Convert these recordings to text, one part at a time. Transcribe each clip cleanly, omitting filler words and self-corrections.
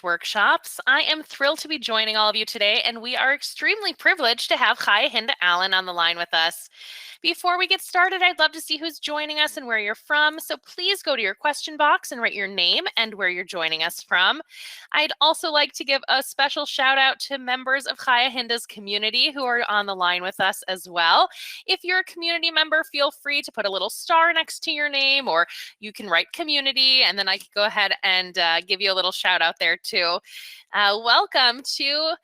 Jewish workshops. I am thrilled to be joining all of you today, and we are extremely privileged to have Chaya Hinda Allen on the line with us. Before we get started, I'd love to see who's joining us and where you're from, so please go to your question box and write your name and where you're joining us from. I'd also like to give a special shout out to members of Chaya Hinda's community who are on the line with us as well. If you're a community member, feel free to put a little star next to your name, or you can write community, and then I can go ahead and give you a little shout out there too. Welcome to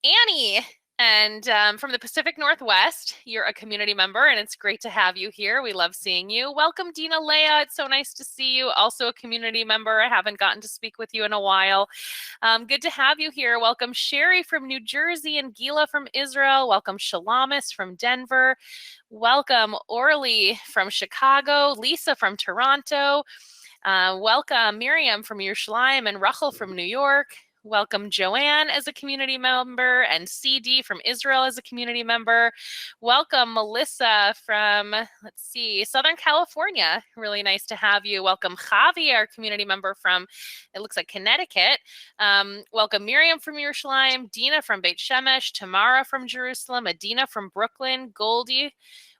Annie. And from the Pacific Northwest, you're a community member, and it's great to have you here. We love seeing you. Welcome, Dina Leah. It's so nice to see you. Also a community member. I haven't gotten to speak with you in a while. Good to have you here. Welcome, Sherry from New Jersey and Gila from Israel. Welcome, Shalamis from Denver. Welcome, Orly from Chicago. Lisa from Toronto. Welcome, Miriam from Yerushalayim and Rachel from New York. Welcome, Joanne as a community member and CD from Israel as a community member. Welcome, Melissa from, let's see, Southern California. Really nice to have you. Welcome, Javi, our community member from, it looks like Connecticut. Welcome, Miriam from Yerushalayim, Dina from Beit Shemesh, Tamara from Jerusalem, Adina from Brooklyn, Goldie.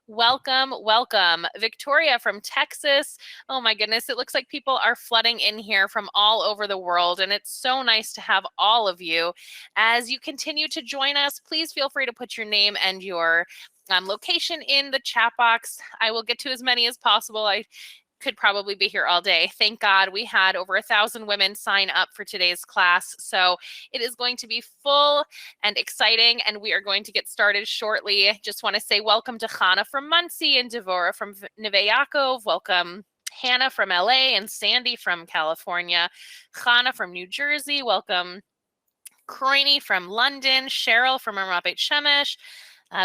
Welcome, welcome. Victoria from Texas. Oh my goodness, it looks like people are flooding in here from all over the world, and it's so nice to have all of you. As you continue to join us, please feel free to put your name and your location in the chat box. I will get to as many as possible. I could probably be here all day. Thank God we had over 1,000 women sign up for today's class. So it is going to be full and exciting, and we are going to get started shortly. Just want to say welcome to Chana from Muncie and Devora from Neve Yaakov. Welcome Hannah from LA and Sandy from California. Chana from New Jersey. Welcome Croyne from London. Cheryl from Ramat Beit Shemesh.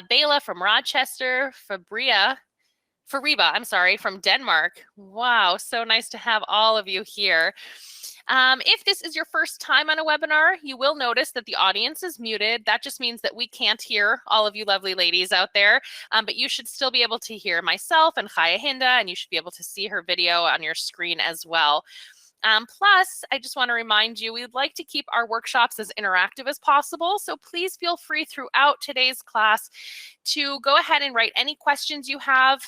Bela from Rochester. Fariba, from Denmark. Wow, so nice to have all of you here. If this is your first time on a webinar, you will notice that the audience is muted. That just means that we can't hear all of you lovely ladies out there, but you should still be able to hear myself and Chaya Hinda, and you should be able to see her video on your screen as well. Plus, I just want to remind you, we'd like to keep our workshops as interactive as possible. So please feel free throughout today's class to go ahead and write any questions you have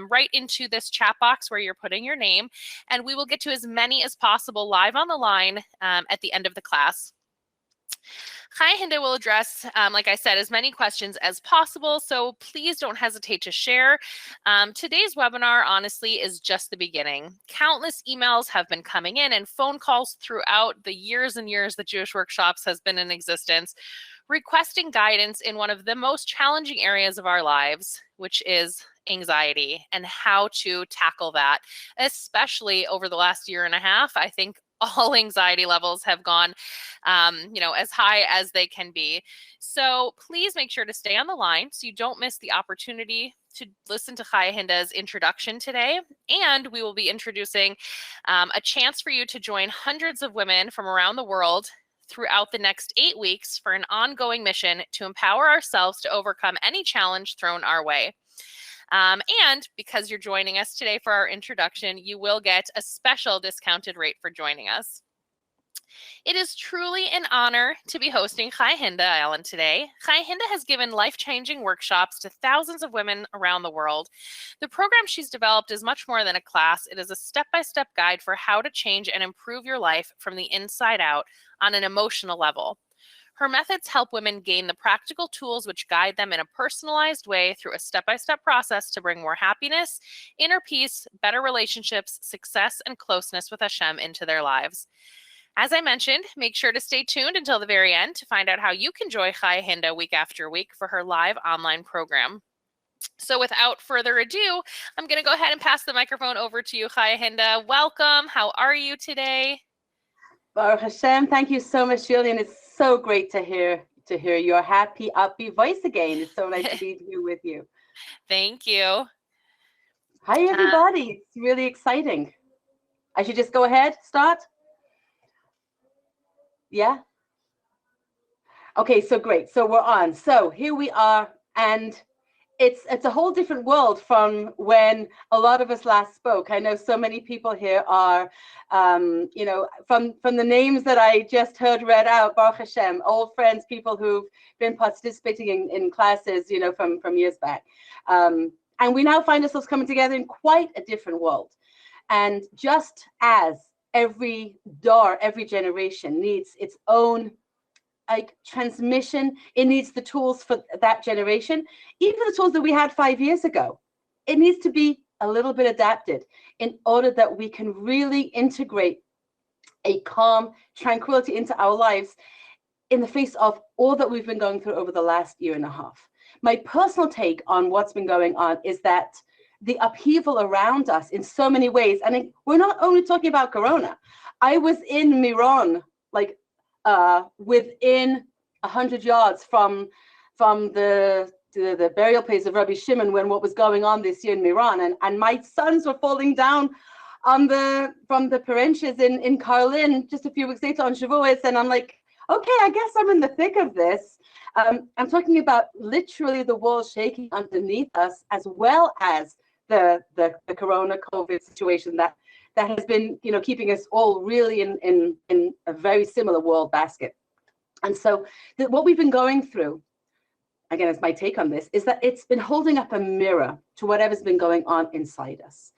right into this chat box where you're putting your name. And we will get to as many as possible live on the line at the end of the class. Chaya Hinda will address, like I said, as many questions as possible, so please don't hesitate to share. Today's webinar, honestly, is just the beginning. Countless emails have been coming in and phone calls throughout the years and years that Jewish Workshops has been in existence, requesting guidance in one of the most challenging areas of our lives, which is anxiety and how to tackle that, especially over the last year and a half. I think all anxiety levels have gone, as high as they can be. So please make sure to stay on the line so you don't miss the opportunity to listen to Chaya Hinda's introduction today. And we will be introducing a chance for you to join hundreds of women from around the world throughout the next 8 weeks for an ongoing mission to empower ourselves to overcome any challenge thrown our way. And because you're joining us today for our introduction, you will get a special discounted rate for joining us. It is truly an honor to be hosting Chaya Hinda Allen today. Chaya Hinda has given life-changing workshops to thousands of women around the world. The program she's developed is much more than a class. It is a step-by-step guide for how to change and improve your life from the inside out on an emotional level. Her methods help women gain the practical tools which guide them in a personalized way through a step-by-step process to bring more happiness, inner peace, better relationships, success, and closeness with Hashem into their lives. As I mentioned, make sure to stay tuned until the very end to find out how you can join Chaya Hinda week after week for her live online program. So without further ado, I'm going to go ahead and pass the microphone over to you, Chaya Hinda. Welcome. How are you today? Baruch Hashem, thank you so much, Julian. It's so great to hear your happy, upbeat voice again. It's so nice to be here with you. Thank you. Hi, everybody. It's really exciting. I should just go ahead, start? Yeah? Okay, so great. So we're on. So here we are, and it's a whole different world from when a lot of us last spoke. I know so many people here are, you know, from the names that I just heard read out, Baruch Hashem, old friends, people who've been participating in classes, you know, from years back. And we now find ourselves coming together in quite a different world. And just as every door, every generation needs its own like transmission, it needs the tools for that generation, even the tools that we had 5 years ago. It needs to be a little bit adapted in order that we can really integrate a calm tranquility into our lives in the face of all that we've been going through over the last year and a half. My personal take on what's been going on is that the upheaval around us in so many ways, and we're not only talking about Corona. I was in Miran, like within 100 yards from the burial place of Rabbi Shimon when what was going on this year in Miran, and my sons were falling down from the parenches in Karlin just a few weeks later on Shavuos, and I'm like, okay, I guess I'm in the thick of this. I'm talking about literally the walls shaking underneath us, as well as the Corona COVID situation that has been, you know, keeping us all really in a very similar world basket. And so what we've been going through, again, as my take on this, is that it's been holding up a mirror to whatever's been going on inside us.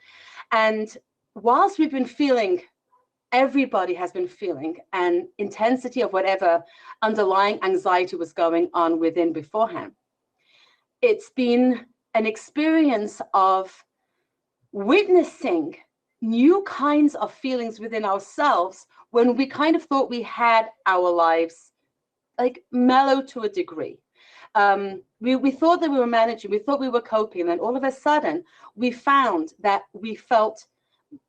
And whilst we've been feeling, everybody has been feeling an intensity of whatever underlying anxiety was going on within beforehand, it's been an experience of witnessing new kinds of feelings within ourselves when we kind of thought we had our lives like mellow to a degree. We thought that we were managing, we thought we were coping, and then all of a sudden we found that we felt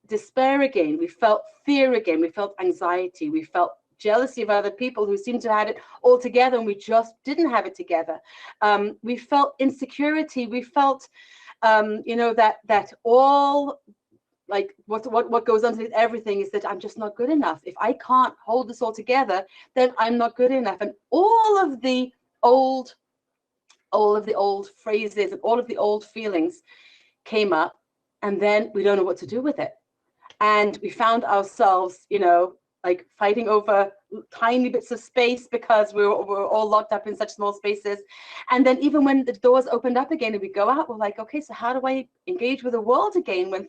despair again, we felt fear again, we felt anxiety, we felt jealousy of other people who seemed to have it all together and we just didn't have it together. We felt insecurity, we felt you know, that all, like what goes underneath everything is that I'm just not good enough. If I can't hold this all together, then I'm not good enough. And all of the old phrases and all of the old feelings came up, and then we don't know what to do with it. And we found ourselves, you know, like fighting over tiny bits of space because we're all locked up in such small spaces. And then even when the doors opened up again and we go out, we're like, okay, so how do I engage with the world again when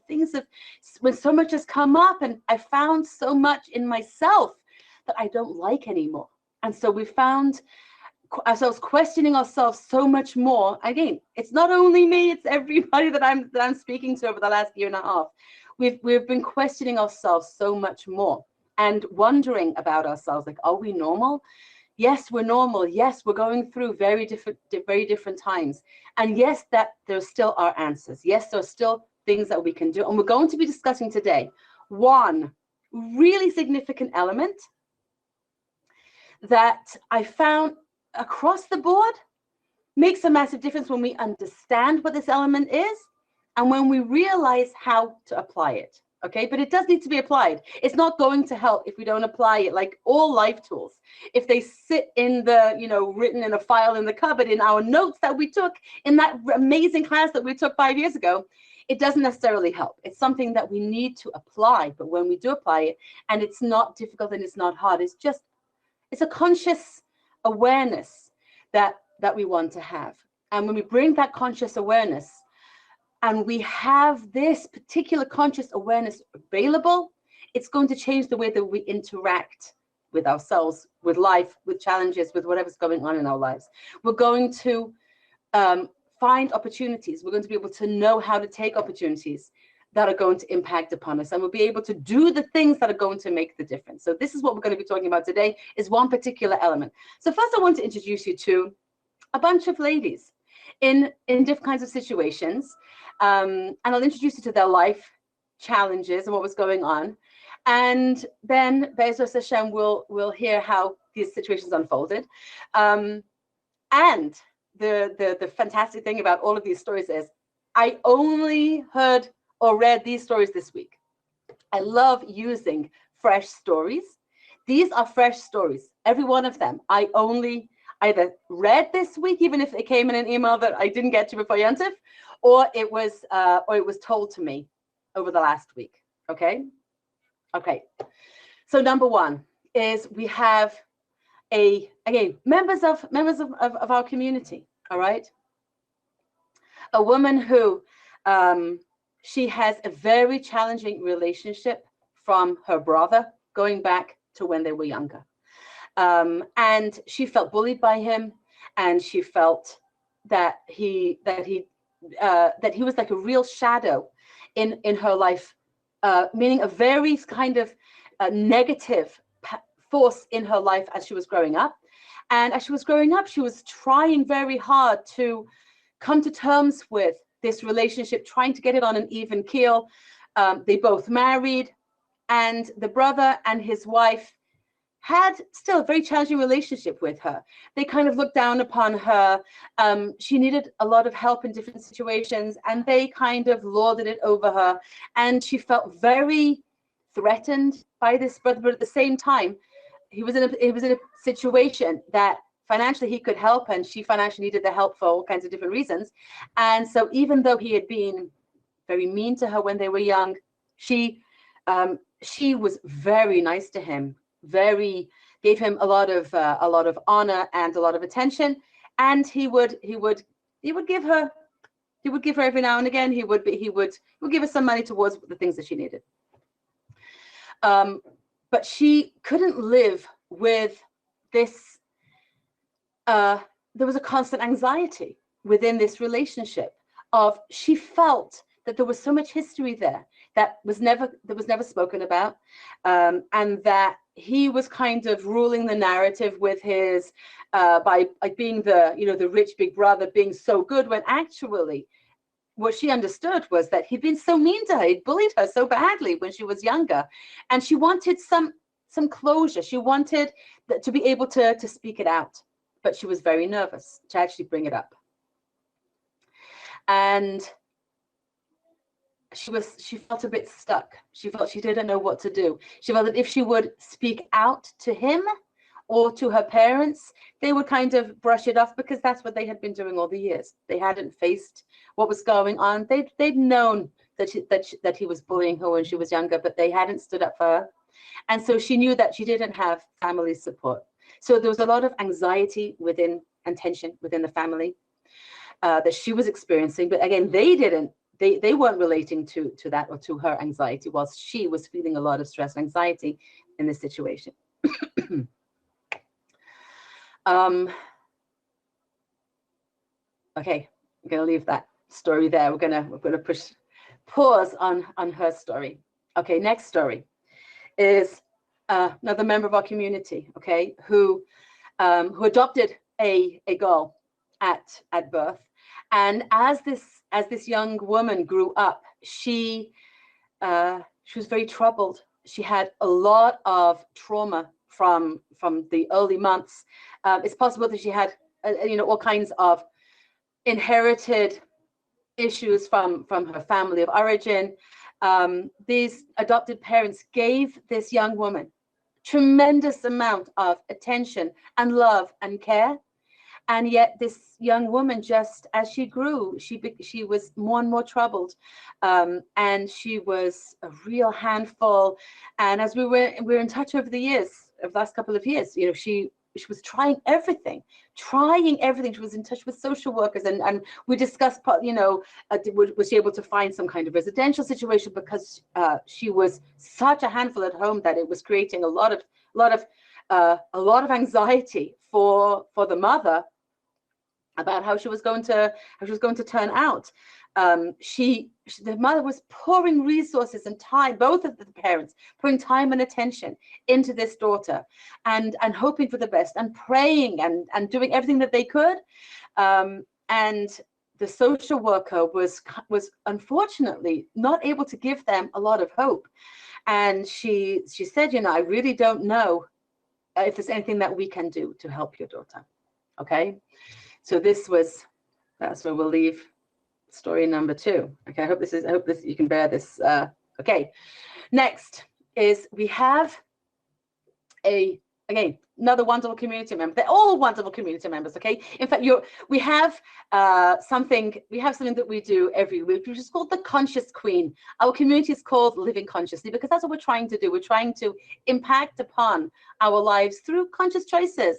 when so much has come up and I found so much in myself that I don't like anymore. And so we found ourselves questioning ourselves so much more. Again, it's not only me, it's everybody that I'm speaking to over the last year and a half. We've been questioning ourselves so much more and wondering about ourselves, like, are we normal? Yes, we're normal. Yes, we're going through very different times. And yes, that there still are answers. Yes, there are still things that we can do. And we're going to be discussing today one really significant element that I found across the board makes a massive difference when we understand what this element is and when we realize how to apply it. Okay, but it does need to be applied. It's not going to help if we don't apply it, like all life tools. If they sit in the, you know, written in a file in the cupboard in our notes that we took in that amazing class that we took 5 years ago, it doesn't necessarily help. It's something that we need to apply. But when we do apply it, and it's not difficult and it's not hard, it's a conscious awareness that we want to have. And when we bring that conscious awareness, and we have this particular conscious awareness available, it's going to change the way that we interact with ourselves, with life, with challenges, with whatever's going on in our lives. We're going to find opportunities. We're going to be able to know how to take opportunities that are going to impact upon us. And we'll be able to do the things that are going to make the difference. So this is what we're going to be talking about today, is one particular element. So first I want to introduce you to a bunch of ladies in different kinds of situations. And I'll introduce you to their life challenges and what was going on. And then Be'ezras Hashem will hear how these situations unfolded. And the fantastic thing about all of these stories is I only heard or read these stories this week. I love using fresh stories. These are fresh stories, every one of them. I either read this week, even if it came in an email that I didn't get to before Yontif, or it was told to me over the last week. Okay. So number one is we have again members of our community. All right. A woman who she has a very challenging relationship from her brother going back to when they were younger. And she felt bullied by him, and she felt that he was like a real shadow in her life, meaning a very kind of negative force in her life as she was growing up. And as she was growing up, she was trying very hard to come to terms with this relationship, trying to get it on an even keel. They both married, and the brother and his wife had still a very challenging relationship with her. They kind of looked down upon her. She needed a lot of help in different situations, and they kind of lorded it over her. And she felt very threatened by this brother, but at the same time, he was in a situation that financially he could help, and she financially needed the help for all kinds of different reasons. And so even though he had been very mean to her when they were young, she was very nice to him, gave him a lot of honor and a lot of attention. And he would give her every now and again. He would give her some money towards the things that she needed. But she couldn't live with this. There was a constant anxiety within this relationship of, she felt that there was so much history there that was never spoken about, and that he was kind of ruling the narrative with his by being the rich big brother, being so good, when actually what she understood was that he'd been so mean to her, he'd bullied her so badly when she was younger, and she wanted some closure. She wanted to be able to speak it out, but she was very nervous to actually bring it up. And she felt a bit stuck. She felt she didn't know what to do. She felt that if she would speak out to him or to her parents, they would kind of brush it off, because that's what they had been doing all the years. They hadn't faced what was going on. They'd known that he was bullying her when she was younger, but they hadn't stood up for her. And so she knew that she didn't have family support. So there was a lot of anxiety and tension within the family that she was experiencing. But again, they weren't relating to that or to her anxiety, whilst she was feeling a lot of stress and anxiety in this situation. Okay, I'm going to leave that story there. We're going to pause on her story. Okay, next story is another member of our community, okay, who adopted a girl at birth. And as this young woman grew up, she was very troubled. She had a lot of trauma from the early months. It's possible that she had all kinds of inherited issues from her family of origin. These adopted parents gave this young woman tremendous amount of attention and love and care. And yet this young woman, just as she grew, she was more and more troubled, and she was a real handful. And as we were in touch over the last couple of years, she was trying everything. She was in touch with social workers, and we discussed, was she able to find some kind of residential situation, because she was such a handful at home that it was creating a lot of anxiety for the mother about how she was going to turn out. The mother was pouring resources and time, both of the parents pouring time and attention into this daughter, and hoping for the best, and praying and doing everything that they could. And the social worker was unfortunately not able to give them a lot of hope. And she said, I really don't know if there's anything that we can do to help your daughter. Okay. So that's where we'll leave story number 2. Okay, I hope you can bear this. Okay, next is we have a Again, another wonderful community member. They're all wonderful community members, okay? In fact, we have something that we do every week, which is called the Conscious Queen. Our community is called Living Consciously because that's what we're trying to do. We're trying to impact upon our lives through conscious choices.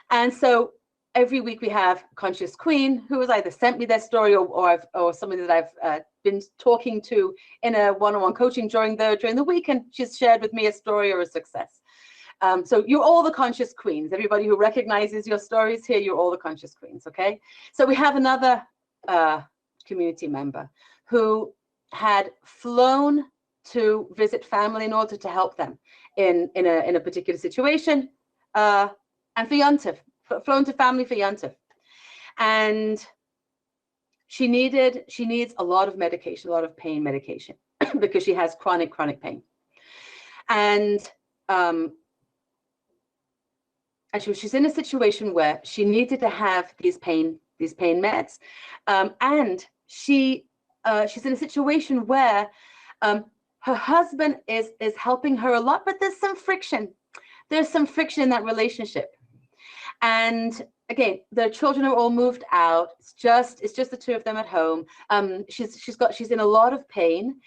And so every week we have Conscious Queen who has either sent me their story or somebody that I've been talking to in a one-on-one coaching during the week, and she's shared with me a story or a success. So you're all the conscious queens. Everybody who recognizes your stories here, you're all the conscious queens, okay? So we have another community member who had flown to visit family in order to help them in a particular situation, and for Yontif, flown to family for Yontif. And she needs a lot of medication, a lot of pain medication, because she has chronic pain. And she's in a situation where she needed to have these pain meds, and she's in a situation where her husband is helping her a lot, but there's some friction. There's some friction in that relationship, and again, the children are all moved out. It's just the two of them at home. She's in a lot of pain,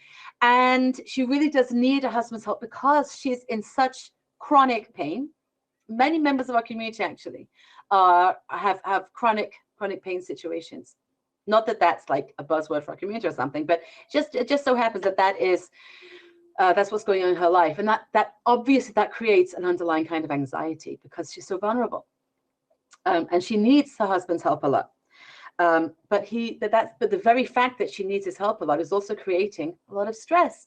and she really does need her husband's help because she's in such chronic pain. Many members of our community actually have chronic pain situations. Not that that's like a buzzword for our community or something, but it just so happens that's what's going on in her life, and that obviously that creates an underlying kind of anxiety because she's so vulnerable, and she needs her husband's help a lot. But the very fact that she needs his help a lot is also creating a lot of stress,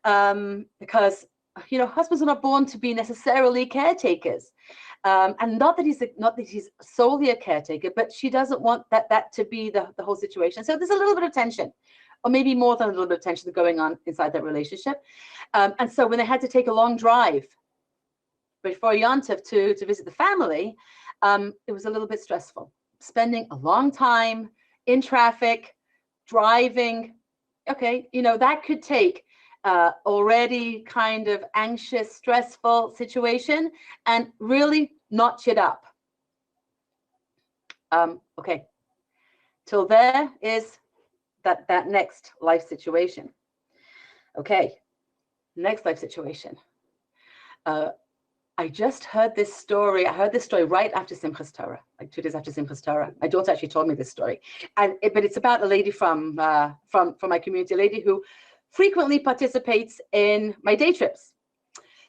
because husbands are not born to be necessarily caretakers, and not that he's solely a caretaker, but she doesn't want that to be the whole situation. So there's a little bit of tension, or maybe more than a little bit of tension going on inside that relationship. And so when they had to take a long drive before Yontif to visit the family, it was a little bit stressful. Spending a long time in traffic, driving, okay, that could take already kind of anxious, stressful situation and really notch it up. Okay, till there is that next life situation. Okay, next life situation. I just heard this story. I heard this story right after Simchas Torah, like 2 days after Simchas Torah. My daughter actually told me this story, but it's about a lady from my community, a lady who frequently participates in my day trips.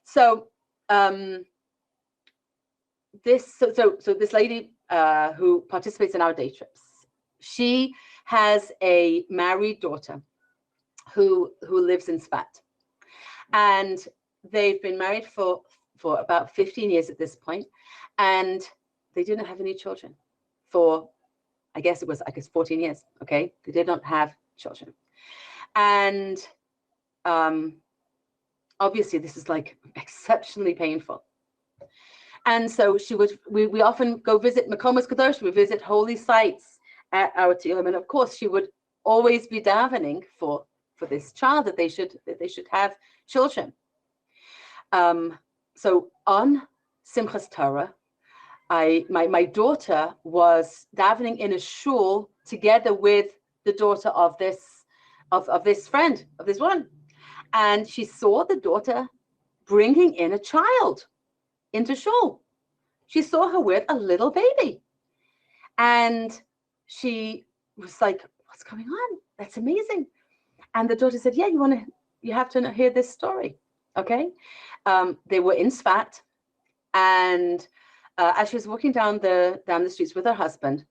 So this lady who participates in our day trips, she has a married daughter who lives in Sfat, and they've been married for about 15 years at this point, and they didn't have any children for, I guess 14 years. Okay, they did not have children. And obviously this is like exceptionally painful. And so we often go visit Makomas Kadosh, we visit holy sites at our Tehillim, and of course she would always be davening for this child, that they should have children. So on Simchas Torah, my daughter was davening in a shul together with the daughter of this friend, of this one, and she saw the daughter bringing in a child into shul. She saw her with a little baby, and she was like, "What's going on? That's amazing!" And the daughter said, "Yeah, you have to hear this story." Okay, they were in Sfat, and as she was walking down the streets with her husband,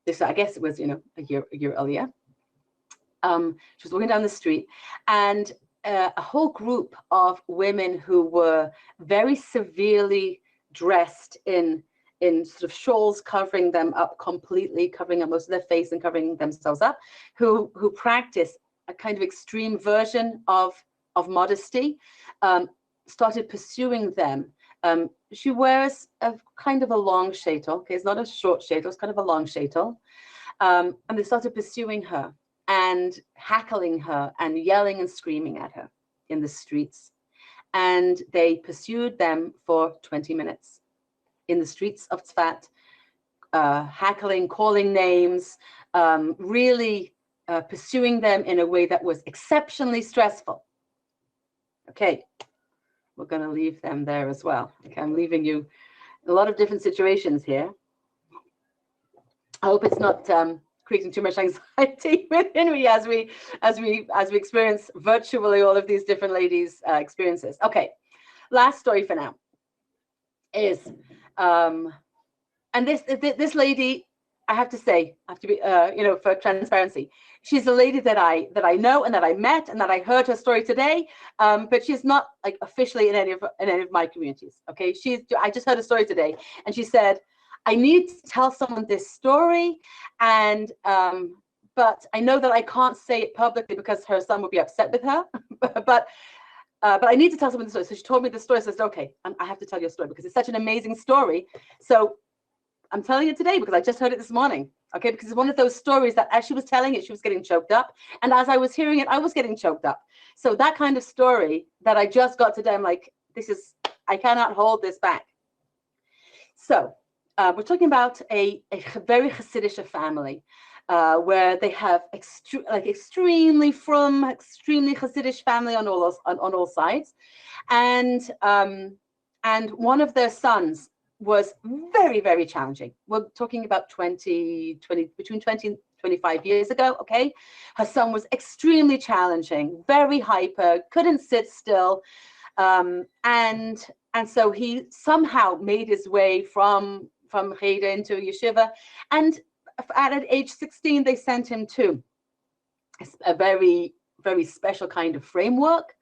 I guess it was a year earlier. She was walking down the street, and a whole group of women who were very severely dressed in sort of shawls covering them up completely, covering up most of their face and covering themselves up, who practice a kind of extreme version of modesty, started pursuing them. She wears a kind of a long sheitel. Okay, it's not a short sheitel, it's kind of a long sheitel. And they started pursuing her and hackling her and yelling and screaming at her in the streets. and they pursued them for 20 minutes in the streets of Tzfat, hackling, calling names, really pursuing them in a way that was exceptionally stressful. Okay, we're going to leave them there as well. Okay, I'm leaving you a lot of different situations here. I hope it's not creating too much anxiety within me as we experience virtually all of these different ladies' experiences. Okay, last story for now is, and this lady, I have to say, I have to be, for transparency, she's a lady that I know and that I met and that I heard her story today, but she's not like officially in any of my communities. Okay, I just heard a story today, and she said, I need to tell someone this story, and but I know that I can't say it publicly because her son would be upset with her, but I need to tell someone the story. So she told me the story. So I said, okay, I have to tell your story because it's such an amazing story. So I'm telling it today because I just heard it this morning. Okay, because it's one of those stories that as she was telling it, she was getting choked up. And as I was hearing it, I was getting choked up. So that kind of story that I just got today, I'm like, I cannot hold this back. So we're talking about a very Hasidic family where they have extremely Hasidic family on all sides. And one of their sons was very, very challenging. We're talking about between 20 and 25 years ago, okay? Her son was extremely challenging, very hyper, couldn't sit still. And so he somehow made his way from Cheder into yeshiva. And at age 16, they sent him to a very, very special kind of framework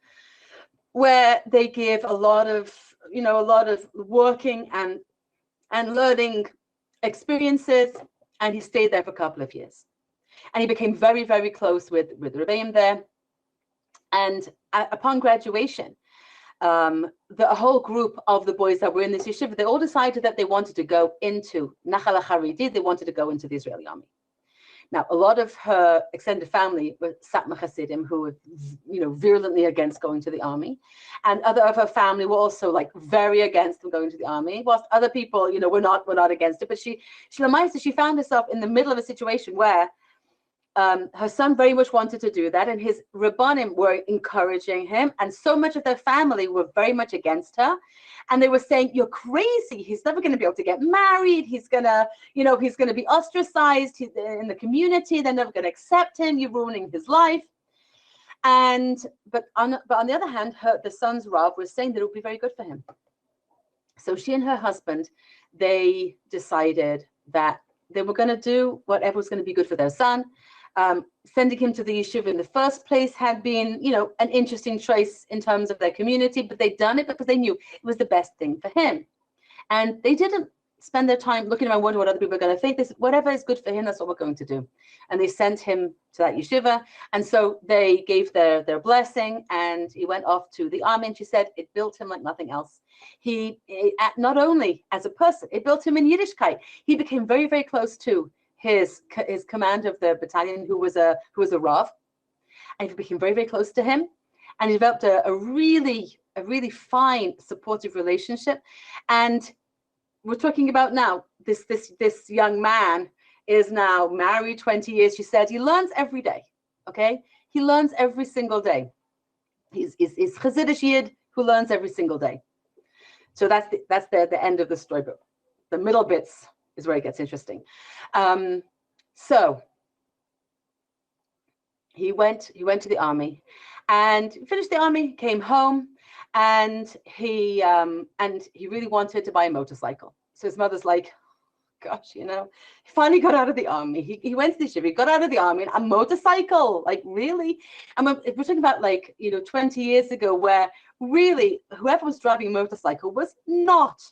where they give a lot of working and learning experiences, and he stayed there for a couple of years. And he became very, very close with the Rebbeim there. And upon graduation, the whole group of the boys that were in this yeshiva, they all decided that they wanted to go into Nachal HaCharidi, they wanted to go into the Israeli army. Now, a lot of her extended family were Satmar Hasidim, who were, virulently against going to the army. And other of her family were also like very against them going to the army, whilst other people, were not against it. But she found herself in the middle of a situation where her son very much wanted to do that, and his Rabbanim were encouraging him, and so much of their family were very much against her. And they were saying, you're crazy. He's never going to be able to get married. He's going to be ostracized in the community. They're never going to accept him. You're ruining his life. But on the other hand, the son's Rav was saying that it would be very good for him. So she and her husband, they decided that they were going to do whatever was going to be good for their son. Sending him to the yeshiva in the first place had been, an interesting choice in terms of their community, but they'd done it because they knew it was the best thing for him. And they didn't spend their time looking around wondering what other people are going to think. Whatever is good for him, that's what we're going to do. And they sent him to that yeshiva. And so they gave their blessing, and he went off to the army. And she said it built him like nothing else. He not only as a person, it built him in Yiddishkeit. He became very, very close to his command of the battalion, who was a Rav, and he became very, very close to him, and he developed a really fine, supportive relationship. And we're talking about now this young man is now married 20 years. She said he learns every day. Okay, he learns every single day. He's Chassidish Yid who learns every single day. So that's the end of the story, but the middle bits is where it gets interesting. So he went to the army, and finished the army, came home, and he really wanted to buy a motorcycle. So his mother's like, gosh, he finally got out of the army. He went to the yeshiva, he got out of the army, and a motorcycle, like, really? And we're talking about 20 years ago, where really whoever was driving a motorcycle was not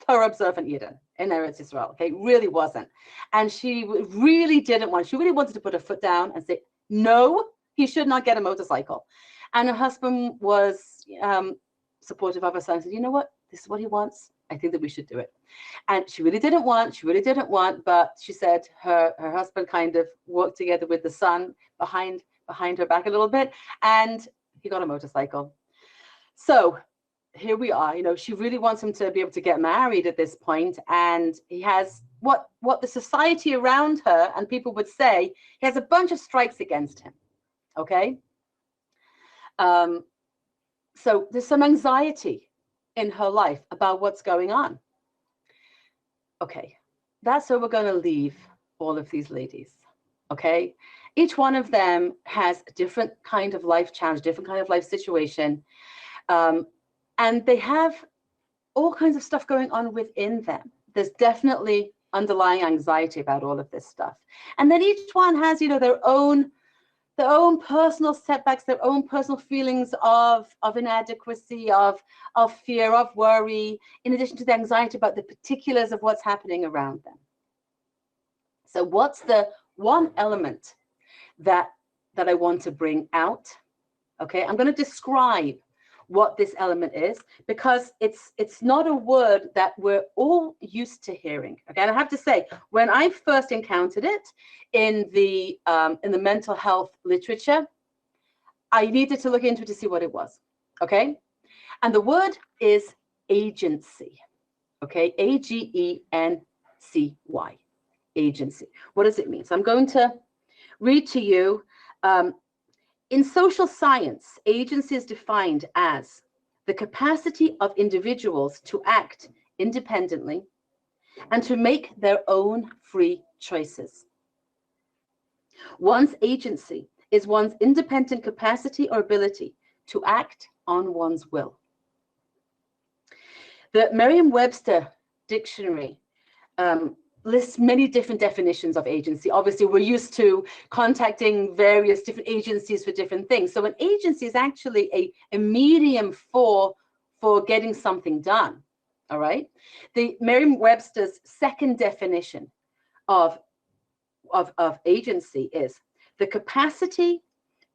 Torah observant Yidden in Eretz Yisrael. Okay, really wasn't. And she really wanted to put her foot down and say, no, he should not get a motorcycle. And her husband was supportive of her son, and said, you know what, this is what he wants. I think that we should do it. And she really didn't want, but she said her husband kind of worked together with the son behind her back a little bit, and he got a motorcycle. So here we are, she really wants him to be able to get married at this point, and he has what the society around her and people would say, he has a bunch of strikes against him. Okay. So there's some anxiety in her life about what's going on. Okay, that's where we're going to leave all of these ladies. Okay, each one of them has a different kind of life challenge, different kind of life situation, and they have all kinds of stuff going on within them. There's definitely underlying anxiety about all of this stuff, and then each one has, their own personal setbacks, their own personal feelings of inadequacy, of fear, of worry, in addition to the anxiety about the particulars of what's happening around them. So what's the one element that I want to bring out? Okay, I'm going to describe what this element is, because it's not a word that we're all used to hearing. Okay, and I have to say, when I first encountered it in the mental health literature, I needed to look into it to see what it was. Okay, and the word is agency. Okay, agency, agency. What does it mean? So I'm going to read to you. In social science, agency is defined as the capacity of individuals to act independently and to make their own free choices. One's agency is one's independent capacity or ability to act on one's will. The Merriam-Webster dictionary lists many different definitions of agency. Obviously, we're used to contacting various different agencies for different things. So an agency is actually a medium for getting something done. All right. The Merriam-Webster's second definition of agency is the capacity,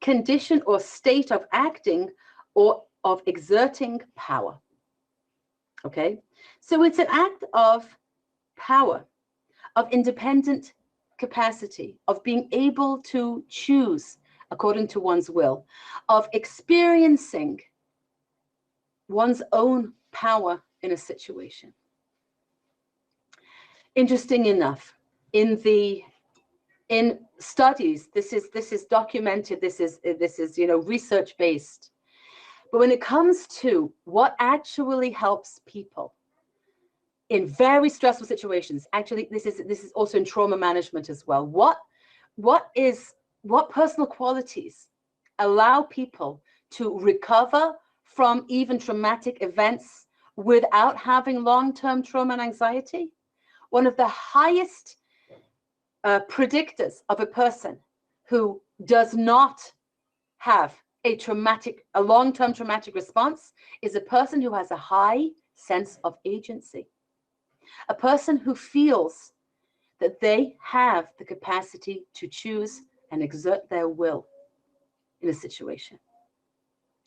condition, or state of acting or of exerting power. Okay. So it's an act of power, of independent capacity, of being able to choose according to one's will, of experiencing one's own power in a situation. Interesting enough, in studies, this is documented, this is research based. But when it comes to what actually helps people in very stressful situations, actually this is also in trauma management as well. What personal qualities allow people to recover from even traumatic events without having long-term trauma and anxiety? One of the highest predictors of a person who does not have a long-term traumatic response is a person who has a high sense of agency. A person who feels that they have the capacity to choose and exert their will in a situation.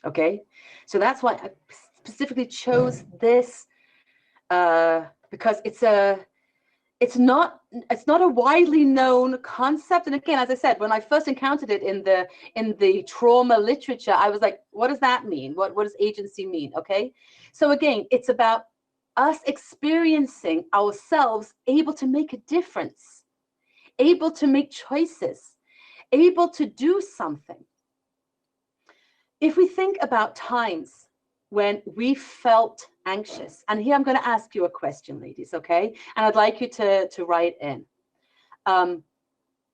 Okay, so that's why I specifically chose this, because it's not a widely known concept. And again, as I said, when I first encountered it in the trauma literature, I was like, what does that mean? What does agency mean? Okay, so again, it's about us experiencing ourselves able to make a difference, able to make choices, able to do something. If we think about times when we felt anxious, and here I'm going to ask you a question, ladies, okay? And I'd like you to write in.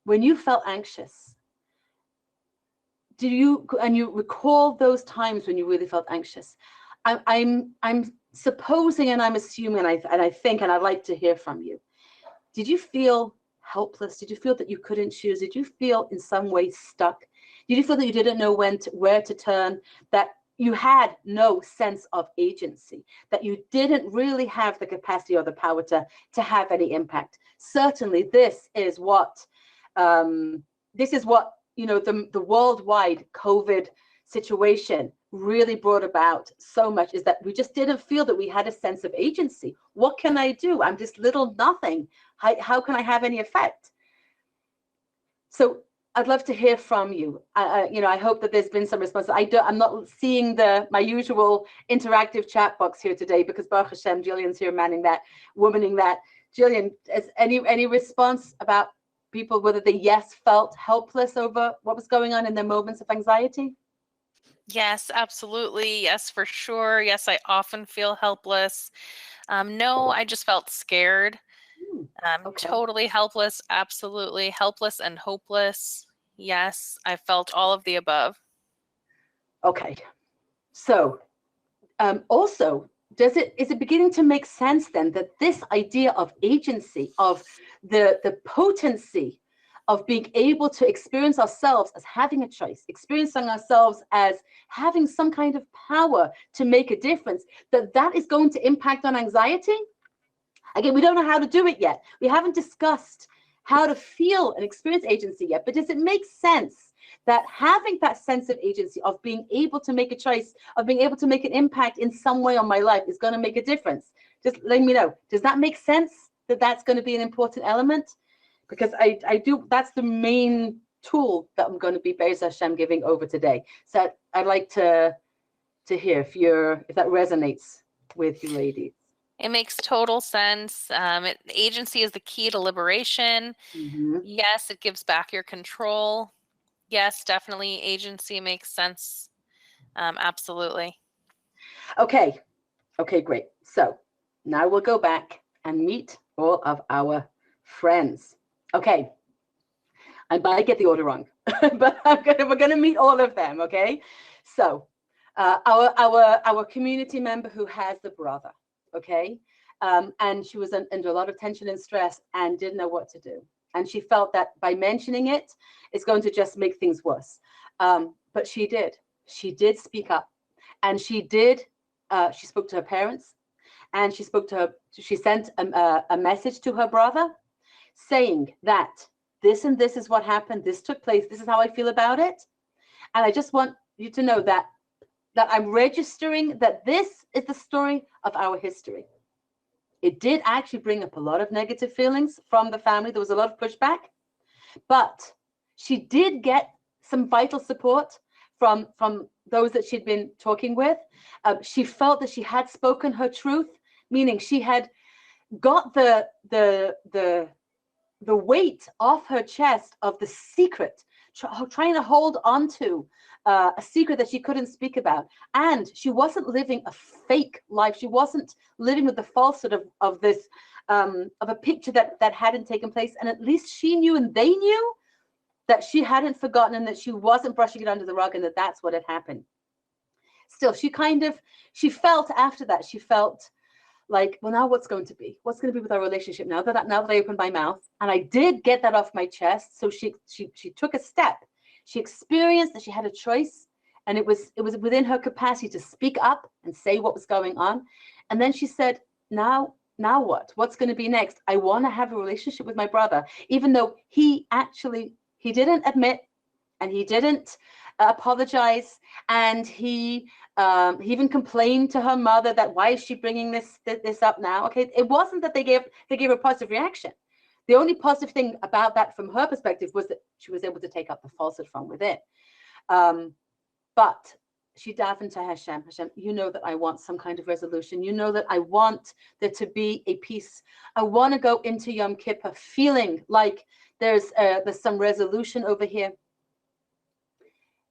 When you felt anxious, you recall those times when you really felt anxious? I'm supposing, and I'm assuming, and I think, and I'd like to hear from you. Did you feel helpless? Did you feel that you couldn't choose? Did you feel in some way stuck? Did you feel that you didn't know where to turn? That you had no sense of agency? That you didn't really have the capacity or the power to have any impact? Certainly, this is what the worldwide COVID situation really brought about so much, is that we just didn't feel that we had a sense of agency. What can I do? I'm just little nothing. How can I have any effect? So I'd love to hear from you. I hope that there's been some response. I'm not seeing my usual interactive chat box here today because Baruch Hashem, Jillian's here manning that, womaning that. Jillian, is any response about people, whether they felt helpless over what was going on in their moments of anxiety? Yes, absolutely. Yes, for sure. Yes, I often feel helpless. No, I just felt scared. Okay. Totally helpless. Absolutely helpless and hopeless. Yes, I felt all of the above. Okay. So also, is it beginning to make sense then that this idea of agency, of the potency of being able to experience ourselves as having a choice, experiencing ourselves as having some kind of power to make a difference, that is going to impact on anxiety? Again, we don't know how to do it yet. We haven't discussed how to feel and experience agency yet, but does it make sense that having that sense of agency, of being able to make a choice, of being able to make an impact in some way on my life is going to make a difference? Just let me know. Does that make sense that that's going to be an important element? Because I do, that's the main tool that I'm going to be Be'ez Hashem giving over today. So I'd like to hear if that resonates with you ladies. It makes total sense. Agency is the key to liberation. Mm-hmm. Yes, it gives back your control. Yes, definitely agency makes sense. Absolutely. Okay, great. So now we'll go back and meet all of our friends. Okay, I might get the order wrong, but we're gonna meet all of them. Okay, so our community member who has the brother. Okay, and she was under a lot of tension and stress and didn't know what to do, and she felt that by mentioning it, it's going to just make things worse. But she did speak up, and she spoke to her parents, and she sent a message to her brother saying that this and this is what happened, this took place, this is how I feel about it. And I just want you to know that I'm registering that this is the story of our history. It did actually bring up a lot of negative feelings from the family. There was a lot of pushback, but she did get some vital support from those that she'd been talking with. She felt that she had spoken her truth, meaning she had got the weight off her chest of the secret, trying to hold on to a secret that she couldn't speak about. And she wasn't living a fake life. She wasn't living with the falsehood of this, of a picture that hadn't taken place. And at least she knew, and they knew, that she hadn't forgotten and that she wasn't brushing it under the rug and that that's what had happened. Still, she felt after that, she felt like, well, now what's going to be with our relationship now that I opened my mouth and I did get that off my chest. So she took a step. She experienced that she had a choice, and it was within her capacity to speak up and say what was going on. And then she said, now what's going to be next? I want to have a relationship with my brother, even though he didn't admit, and he didn't apologize, and he even complained to her mother that why is she bringing this up now? Okay, it wasn't that they gave a positive reaction. The only positive thing about that from her perspective was that she was able to take up the falsehood from within. But she davened to Hashem. Hashem, you know that I want some kind of resolution. You know that I want there to be a peace. I want to go into Yom Kippur feeling like there's some resolution over here.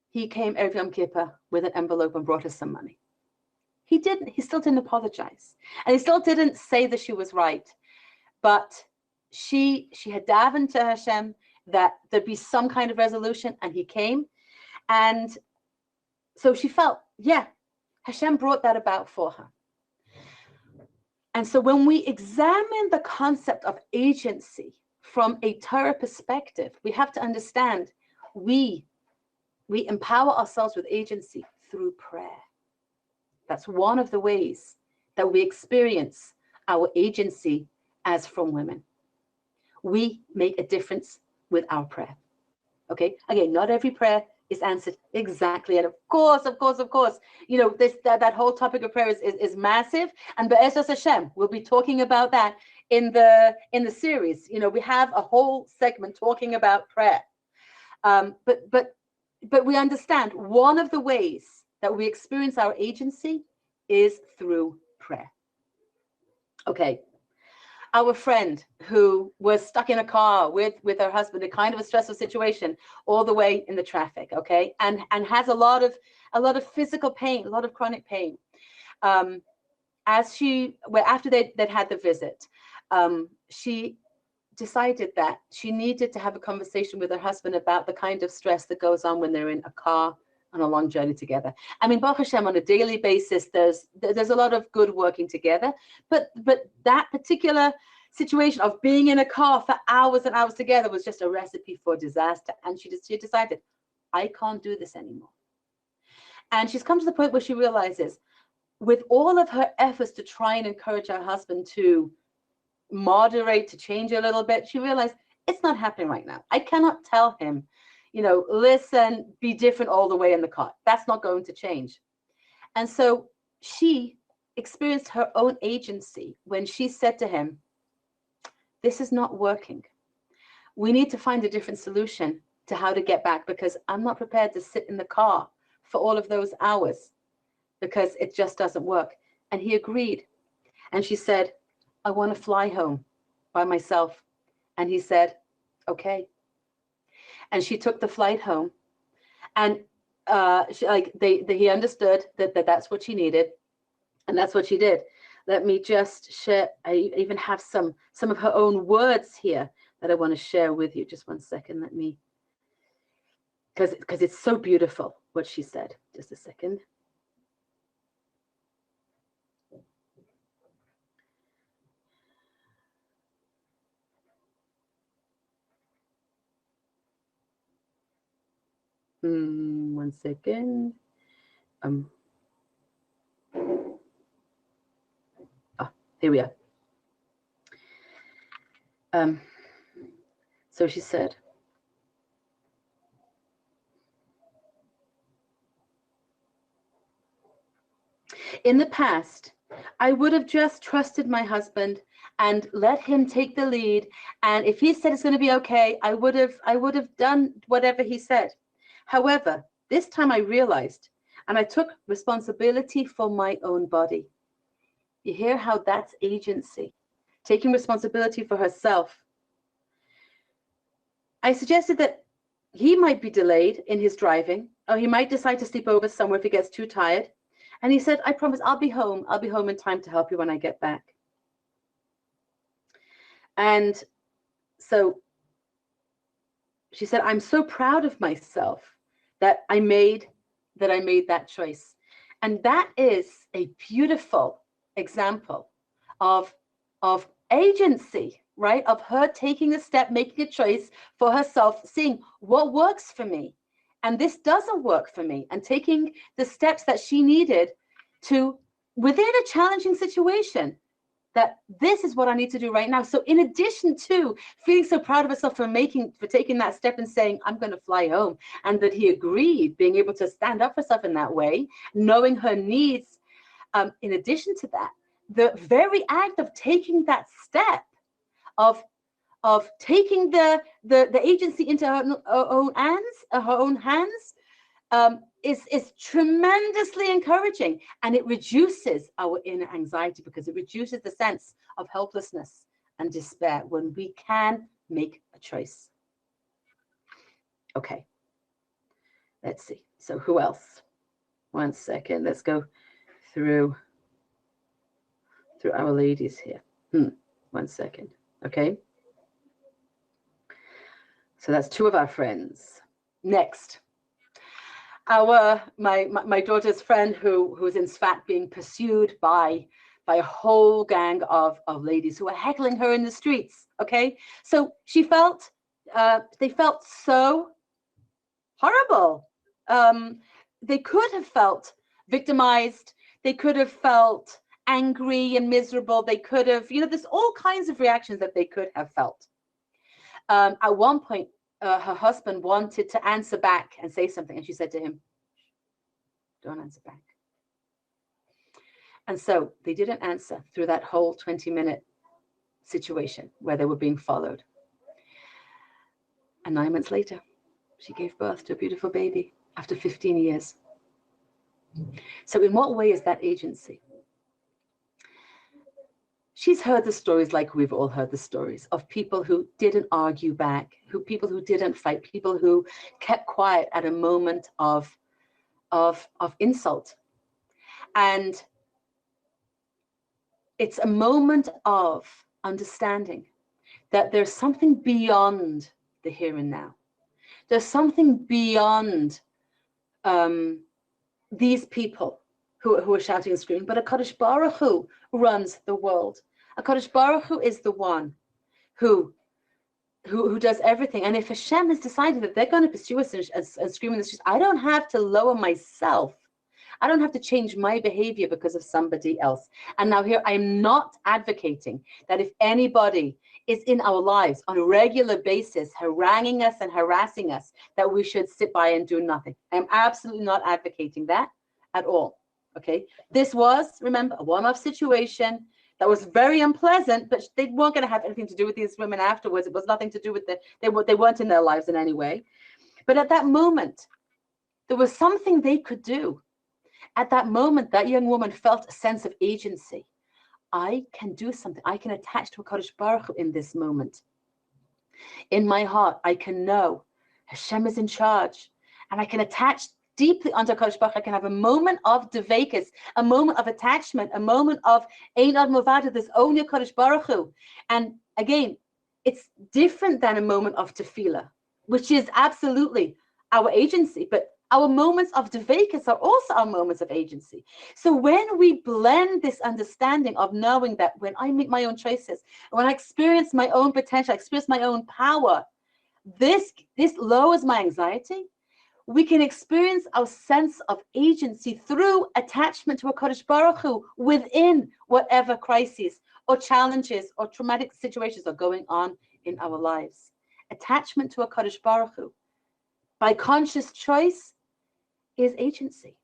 He came every Yom Kippur with an envelope and brought us some money. He still didn't apologize. And he still didn't say that she was right. But she had davened to Hashem that there'd be some kind of resolution, and he came. And so she felt, yeah, Hashem brought that about for her. And so when we examine the concept of agency from a Torah perspective, we have to understand we empower ourselves with agency through prayer. That's one of the ways that we experience our agency as from women. We make a difference with our prayer. Okay, again, not every prayer is answered exactly, and of course, you know, that whole topic of prayer is massive, and Be'ezras Hashem, we'll be talking about that in the series. You know, we have a whole segment talking about prayer. But we understand one of the ways that we experience our agency is through prayer. Okay. Our friend who was stuck in a car with her husband, a kind of a stressful situation, all the way in the traffic, okay, and has a lot of physical pain, a lot of chronic pain. After they'd had the visit, she decided that she needed to have a conversation with her husband about the kind of stress that goes on when they're in a car on a long journey together. I mean, Baruch Hashem, on a daily basis, there's a lot of good working together, but that particular situation of being in a car for hours and hours together was just a recipe for disaster. And she decided, I can't do this anymore. And she's come to the point where she realizes, with all of her efforts to try and encourage her husband to moderate, to change a little bit, she realized it's not happening right now. I cannot tell him, listen, be different all the way in the car. That's not going to change. And so she experienced her own agency when she said to him, this is not working. We need to find a different solution to how to get back, because I'm not prepared to sit in the car for all of those hours, because it just doesn't work. And he agreed. And she said, I want to fly home by myself. And he said, okay. And she took the flight home, and he understood that that's what she needed, and that's what she did. Let me just share. I even have some of her own words here that I want to share with you. Just one second. Let me, because it's so beautiful what she said. Just a second. One second. Here we are. So she said, in the past, I would have just trusted my husband and let him take the lead. And if he said it's going to be okay, I would have done whatever he said. However, this time I realized, and I took responsibility for my own body. You hear how that's agency, taking responsibility for herself. I suggested that he might be delayed in his driving, or he might decide to sleep over somewhere if he gets too tired. And he said, I promise I'll be home. I'll be home in time to help you when I get back. And so she said, I'm so proud of myself that I made that choice. And that is a beautiful example of agency, right? Of her taking a step, making a choice for herself, seeing what works for me. And this doesn't work for me, and taking the steps that she needed to, within a challenging situation, that this is what I need to do right now. So in addition to feeling so proud of herself for taking that step and saying, I'm going to fly home, and that he agreed, being able to stand up for herself in that way, knowing her needs, in addition to that, the very act of taking that step of taking the agency into her own hands, is tremendously encouraging, and it reduces our inner anxiety, because it reduces the sense of helplessness and despair when we can make a choice. Okay, let's see. So who else? One second. Let's go through our ladies here. 1 second. Okay. So that's two of our friends. Next, my daughter's friend who's in Sfat being pursued by a whole gang of ladies who are heckling her in the streets. Okay, so she felt they felt so horrible. They could have felt victimized. They could have felt angry and miserable. They could have, there's all kinds of reactions that they could have felt. At one point, her husband wanted to answer back and say something, and she said to him, don't answer back. And so they didn't answer through that whole 20-minute situation where they were being followed. And 9 months later, She gave birth to a beautiful baby after 15 years. So in what way is that agency? She's heard the stories, like we've all heard the stories, of people who didn't argue back, people who didn't fight, people who kept quiet at a moment of insult. And it's a moment of understanding that there's something beyond the here and now. There's something beyond these people who are shouting and screaming, but HaKadosh Baruch Hu runs the world. HaKadosh Baruch Hu is the one who does everything. And if Hashem has decided that they're going to pursue us and scream in the streets, I don't have to lower myself. I don't have to change my behavior because of somebody else. And now here, I'm not advocating that if anybody is in our lives on a regular basis, haranguing us and harassing us, that we should sit by and do nothing. I'm absolutely not advocating that at all. Okay. This was, remember, a one-off situation that was very unpleasant, but they weren't going to have anything to do with these women afterwards. It was nothing to do with they weren't in their lives in any way. But at that moment, there was something they could do. At that moment, that young woman felt a sense of agency. I can do something. I can attach to HaKadosh Baruch Hu in this moment. In my heart, I can know Hashem is in charge, and I can attach deeply onto HaKadosh Baruch Hu. I can have a moment of devekas, a moment of attachment, a moment of Ein Ad Milvado, there's only HaKadosh Baruch Hu. And again, it's different than a moment of tefillah, which is absolutely our agency, but our moments of devekas are also our moments of agency. So when we blend this understanding of knowing that when I make my own choices, when I experience my own potential, I experience my own power, this lowers my anxiety. We can experience our sense of agency through attachment to HaKadosh Baruch Hu within whatever crises or challenges or traumatic situations are going on in our lives. Attachment to HaKadosh Baruch Hu by conscious choice is agency.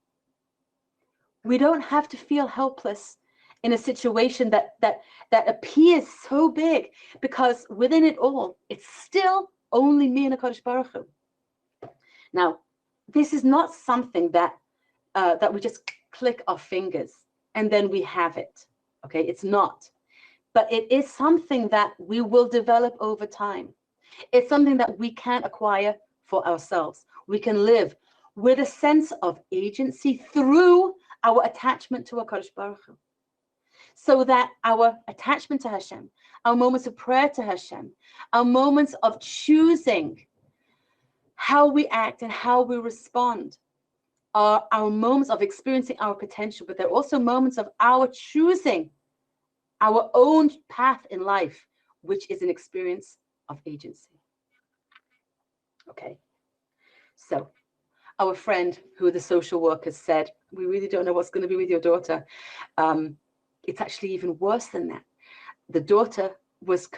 We don't have to feel helpless in a situation that appears so big, because within it all, it's still only me and HaKadosh Baruch Hu. Now, this is not something that we just click our fingers and then we have it. Okay, it's not. But it is something that we will develop over time. It's something that we can acquire for ourselves. We can live with a sense of agency through our attachment to HaKadosh Baruch Hu. So that our attachment to Hashem, our moments of prayer to Hashem, our moments of choosing how we act and how we respond are our moments of experiencing our potential, but they're also moments of our choosing our own path in life, which is an experience of agency. Okay, so our friend who the social workers said, we really don't know what's going to be with your daughter. It's actually even worse than that. The daughter was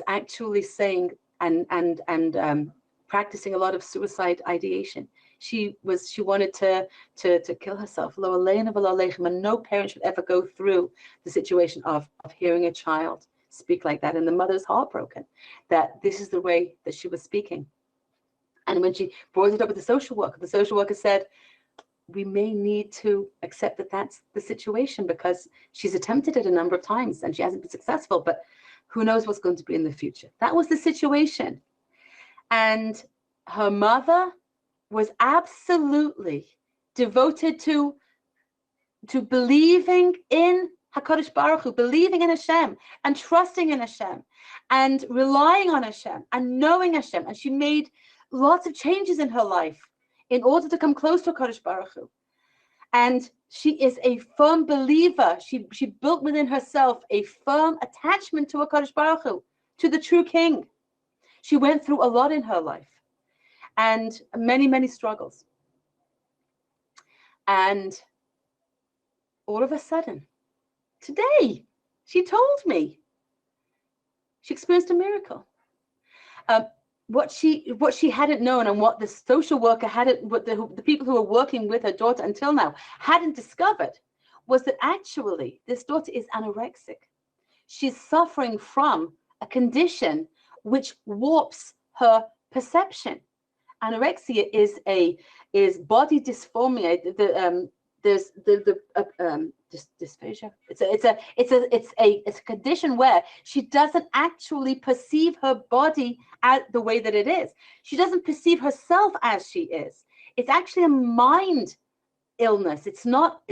actually saying and practicing a lot of suicide ideation. She wanted to kill herself. And no parent should ever go through the situation of hearing a child speak like that. And the mother's heartbroken that this is the way that she was speaking. And when she brought it up with the social worker said, we may need to accept that that's the situation, because she's attempted it a number of times and she hasn't been successful, but who knows what's going to be in the future. That was the situation. And her mother was absolutely devoted to believing in HaKadosh Baruch Hu, believing in Hashem and trusting in Hashem and relying on Hashem and knowing Hashem. And she made lots of changes in her life in order to come close to HaKadosh Baruch Hu. And she is a firm believer. She built within herself a firm attachment to HaKadosh Baruch Hu, to the true King. She went through a lot in her life and many, many struggles. And all of a sudden, today, she told me she experienced a miracle. What she hadn't known, and what the social worker hadn't, what the people who were working with her daughter until now hadn't discovered, was that actually this daughter is anorexic. She's suffering from a condition which warps her perception. anorexia is body dysphoria. There's dysphagia. It's a condition where she doesn't actually perceive her body as the way that it is. She doesn't perceive herself as she is. It's actually a mind illness. It's not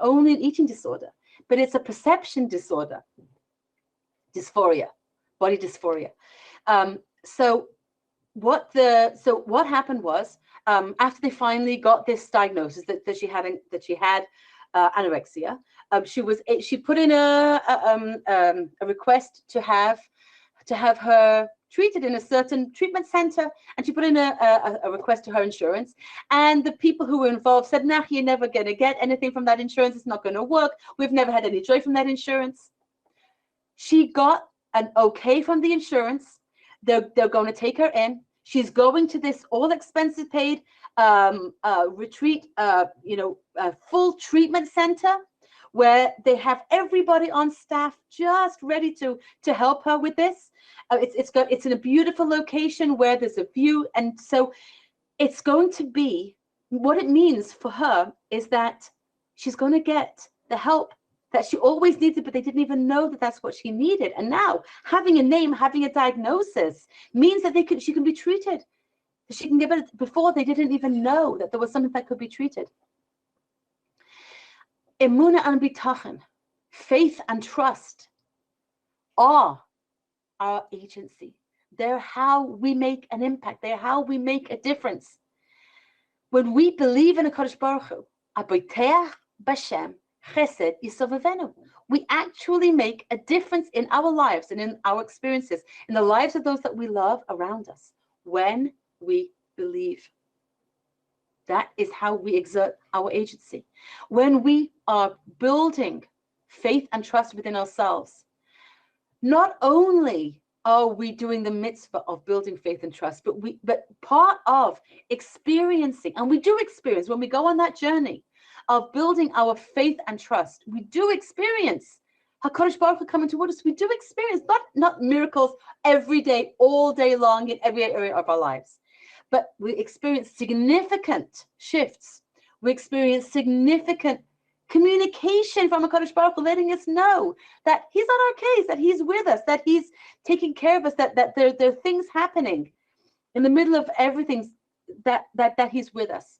only an eating disorder, but it's a perception disorder. Dysphoria, body dysphoria. So what happened was, after they finally got this diagnosis that she had anorexia, she put in a request to have her treated in a certain treatment center, and she put in a request to her insurance, and the people who were involved said, nah, you're never going to get anything from that insurance. It's not going to work. We've never had any joy from that insurance. She got an okay from the insurance. They're going to take her in. She's going to this all expenses paid retreat, full treatment center, where they have everybody on staff just ready to help her with this. It's in a beautiful location where there's a view, and so it's going to be, what it means for her is that she's going to get the help that she always needed, but they didn't even know that that's what she needed. And now having a name, having a diagnosis means that she can be treated. She can get it. Before, they didn't even know that there was something that could be treated. Emunah and bitachon, faith and trust, are our agency. They're how we make an impact. They're how we make a difference. When we believe in a Kadosh Baruch Hu, aboteach b'Shem chesed yisovevenu, we actually make a difference in our lives and in our experiences, in the lives of those that we love around us, when we believe. That is how we exert our agency. When we are building faith and trust within ourselves, not only are we doing the mitzvah of building faith and trust, but part of experiencing, and we do experience when we go on that journey of building our faith and trust, we do experience HaKadosh Baruch Hu coming toward us. We do experience not miracles every day, all day long, in every area of our lives, but we experience significant shifts. We experience significant communication from HaKadosh Baruch Hu, letting us know that He's on our case, that He's with us, that He's taking care of us, that there are things happening in the middle of everything, that He's with us.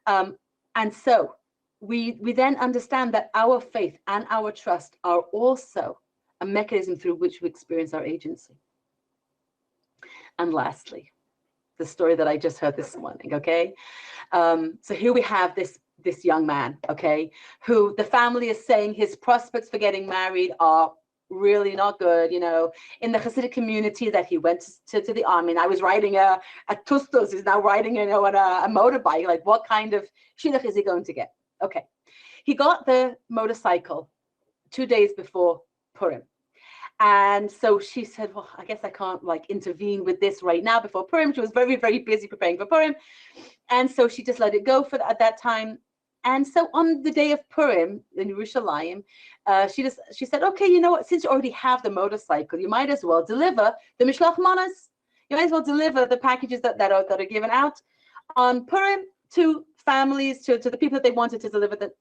And so we then understand that our faith and our trust are also a mechanism through which we experience our agency. And lastly, the story that I just heard this morning, okay? So here we have this young man, okay, who the family is saying his prospects for getting married are really not good, in the Hasidic community, that he went to the army. And I was riding a tustus, he's now riding, on a motorbike. Like, what kind of shidduch is he going to get? Okay, he got the motorcycle 2 days before Purim. And so she said, well, I guess I can't intervene with this right now before Purim. She was very, very busy preparing for Purim. And so she just let it go at that time. And so on the day of Purim in Yerushalayim, she said, okay, you know what, since you already have the motorcycle, you might as well deliver the Mishlach Manas. You might as well deliver the packages that are given out on Purim to families, to the people that they wanted to deliver them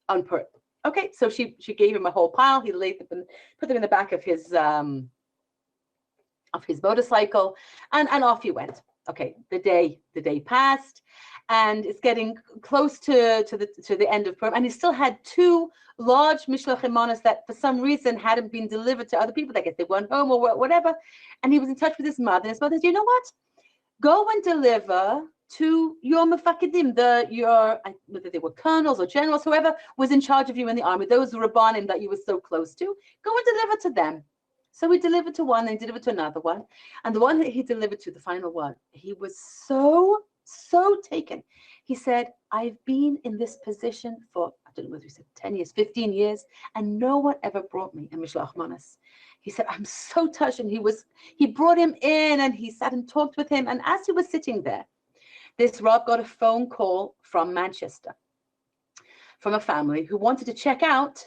on Purim. Okay, so she gave him a whole pile. He put them in the back of his motorcycle, and off he went. Okay, the day passed, and it's getting close to the end of Purim, and he still had 2 large Mishlach Manas that for some reason hadn't been delivered to other people. I guess they weren't home or whatever. And he was in touch with his mother, and his mother said, you know what? Go and deliver to your mefakedim, whether they were colonels or generals, whoever was in charge of you in the army, those rabbanim that you were so close to, go and deliver to them. So he delivered to one, and he delivered to another one. And the one that he delivered to, the final one, he was so taken. He said, I've been in this position for, I don't know whether he said 10 years, 15 years, and no one ever brought me a Mishlach Manas. He said, I'm so touched. And he brought him in, and he sat and talked with him. And as he was sitting there, this Rav got a phone call from Manchester, from a family who wanted to check out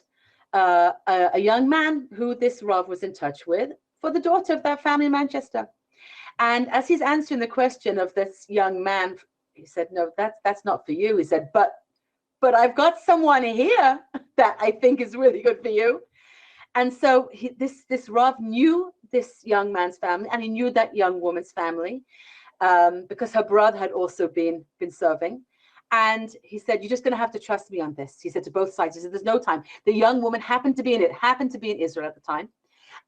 a young man who this Rav was in touch with for the daughter of that family in Manchester. And as he's answering the question of this young man, he said, no, that's not for you. He said, but I've got someone here that I think is really good for you. And so this Rav knew this young man's family, and he knew that young woman's family, because her brother had also been serving. And he said, you're just going to have to trust me on this. He said to both sides, he said, there's no time. The young woman happened to be in Israel at the time.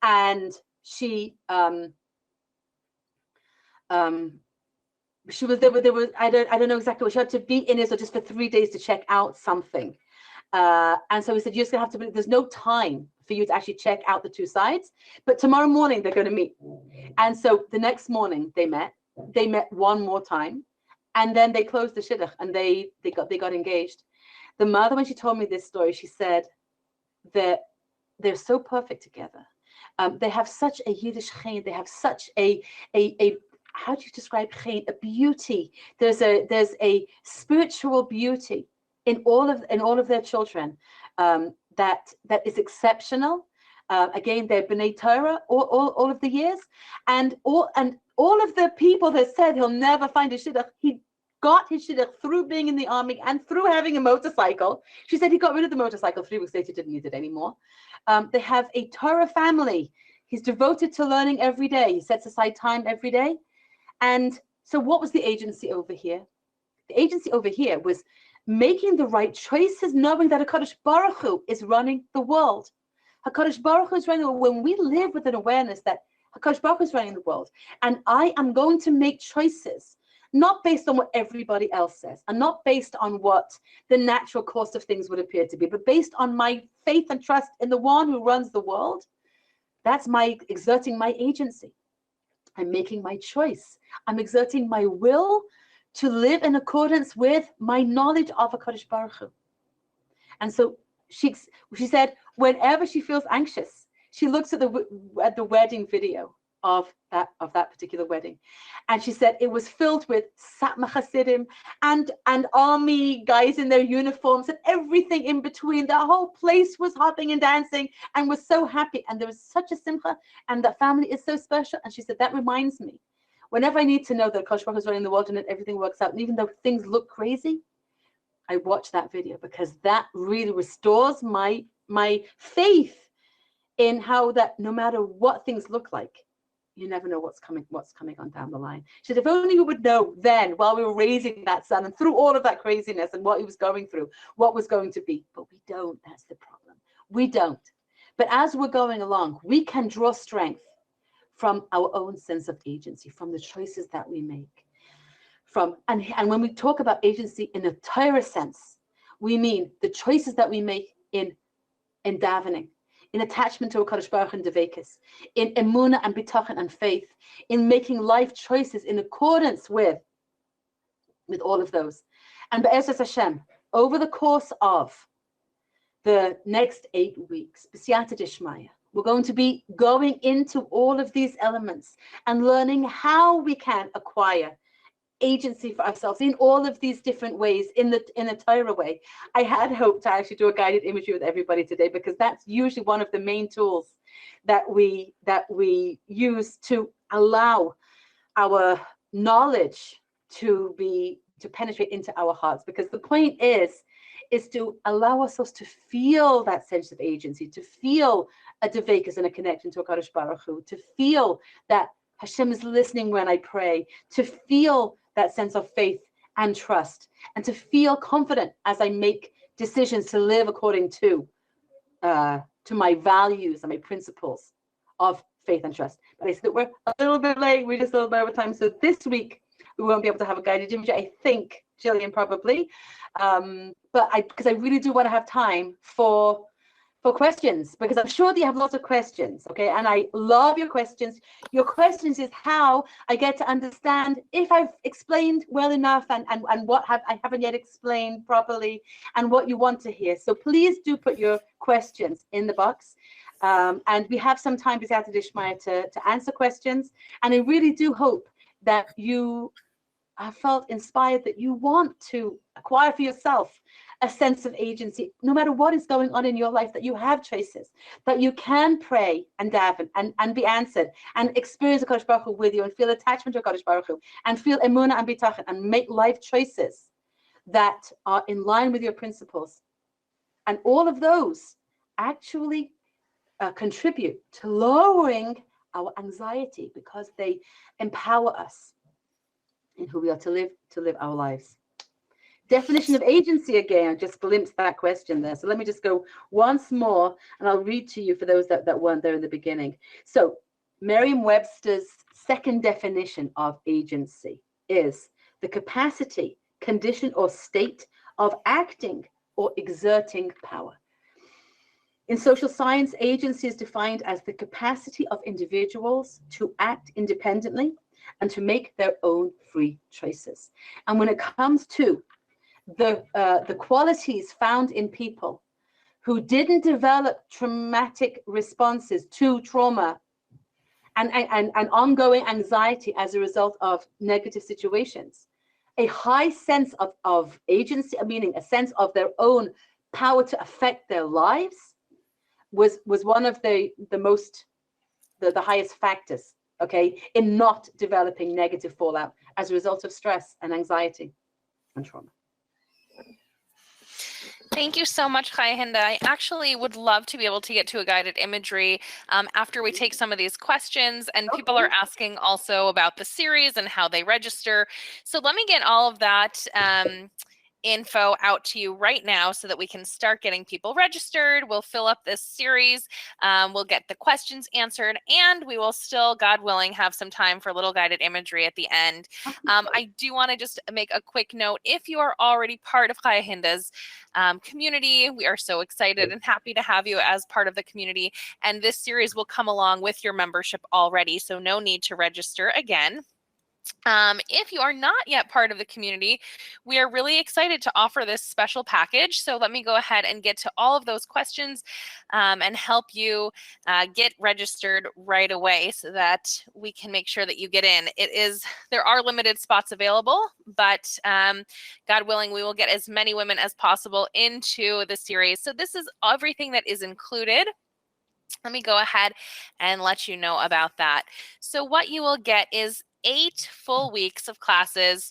And she was there was I don't know exactly what, she had to be in Israel just for 3 days to check out something. And so he said, you're just gonna have to, there's no time for you to actually check out the two sides, but tomorrow morning they're going to meet. And so the next morning they met one more time, and then they closed the shidduch, and they got engaged. The mother, when she told me this story, she said that they're so perfect together. They have such a Yiddish chen, they have such a how do you describe chen? A beauty. There's a spiritual beauty in all of their children, that is exceptional. Again, they're B'nai Torah all of the years, and all of the people that said he'll never find a shidduch, he got his shidduch through being in the army and through having a motorcycle. She said he got rid of the motorcycle 3 weeks later, he didn't need it anymore. They have a Torah family. He's devoted to learning every day. He sets aside time every day. And so what was the agency over here? The agency over here was making the right choices, knowing that HaKadosh Baruch Hu is running the world. HaKadosh Baruch Hu is running the world. When we live with an awareness that HaKadosh Baruch Hu is running the world, and I am going to make choices, not based on what everybody else says, and not based on what the natural course of things would appear to be, but based on my faith and trust in the one who runs the world, that's my exerting my agency. I'm making my choice. I'm exerting my will to live in accordance with my knowledge of HaKadosh Baruch Hu. And so she said, whenever she feels anxious, she looks at the wedding video of that particular wedding, and she said it was filled with Satmar Hasidim and army guys in their uniforms and everything in between. The whole place was hopping and dancing and was so happy, and there was such a simcha, and that family is so special. And she said, that reminds me, whenever I need to know that HaKadosh Baruch Hu is running the world and that everything works out, and even though things look crazy, I watch that video, because that really restores my faith in how that no matter what things look like, you never know what's coming on down the line. She said, if only we would know then, while we were raising that son and through all of that craziness and what he was going through, what was going to be. But we don't. That's the problem. We don't. But as we're going along, we can draw strength from our own sense of agency, from the choices that we make. And when we talk about agency in a Torah sense, we mean the choices that we make in davening, in attachment to HaKadosh Baruch Hu and Devekis, in emunah and bitachon and faith, in making life choices in accordance with all of those. And Be'ezus Hashem, over the course of the next 8 weeks, B'siyata Dishmaya, we're going to be going into all of these elements and learning how we can acquire agency for ourselves in all of these different ways, in a Torah way. I had hoped to actually do a guided imagery with everybody today, because that's usually one of the main tools that we use to allow our knowledge to penetrate into our hearts. Because the point is to allow ourselves to feel that sense of agency, to feel a devekas and a connection to HaKadosh Baruch Hu, to feel that Hashem is listening when I pray, to feel that sense of faith and trust, and to feel confident as I make decisions to live according to my values and my principles of faith and trust. But I said that we're a little bit late. We're just a little bit over time. So this week we won't be able to have a guided image. I think, Jillian, probably. But because I really do want to have time for questions, because I'm sure that you have lots of questions, okay? And I love your questions. Your questions is how I get to understand if I've explained well enough and what I haven't yet explained properly, and what you want to hear. So please do put your questions in the box. And we have some time b'siyata dishmaya to answer questions. And I really do hope that you I felt inspired that you want to acquire for yourself a sense of agency, no matter what is going on in your life, that you have choices, that you can pray and daven and be answered and experience the Kodesh Baruch Hu with you and feel attachment to Kodesh Baruch Hu and feel emunah and bitachon and make life choices that are in line with your principles. And all of those actually contribute to lowering our anxiety because they empower us in who we are to live our lives. Definition of agency again, I just glimpsed that question there. So let me just go once more and I'll read to you for those that weren't there in the beginning. So Merriam-Webster's second definition of agency is the capacity, condition, or state of acting or exerting power. In social science, agency is defined as the capacity of individuals to act independently and to make their own free choices. And when it comes to the qualities found in people who didn't develop traumatic responses to trauma and ongoing anxiety as a result of negative situations, a high sense of agency, meaning a sense of their own power to affect their lives, was one of the highest factors, okay, in not developing negative fallout as a result of stress and anxiety and trauma. Thank you so much, Chaya Hinda. I actually would love to be able to get to a guided imagery after we take some of these questions, and people are asking also about the series and how they register. So let me get all of that info out to you right now so that we can start getting people registered. We'll fill up this series. We'll get the questions answered, and we will still, God willing, have some time for a little guided imagery at the end. I do want to just make a quick note. If you are already part of Chaya Hinda's community, we are so excited and happy to have you as part of the community. And this series will come along with your membership already, so no need to register again. If you are not yet part of the community, we are really excited to offer this special package. So let me go ahead and get to all of those questions and help you get registered right away so that we can make sure that you get in. There are limited spots available, but God willing, we will get as many women as possible into the series. So this is everything that is included. Let me go ahead and let you know about that. So what you will get is 8 full weeks of classes,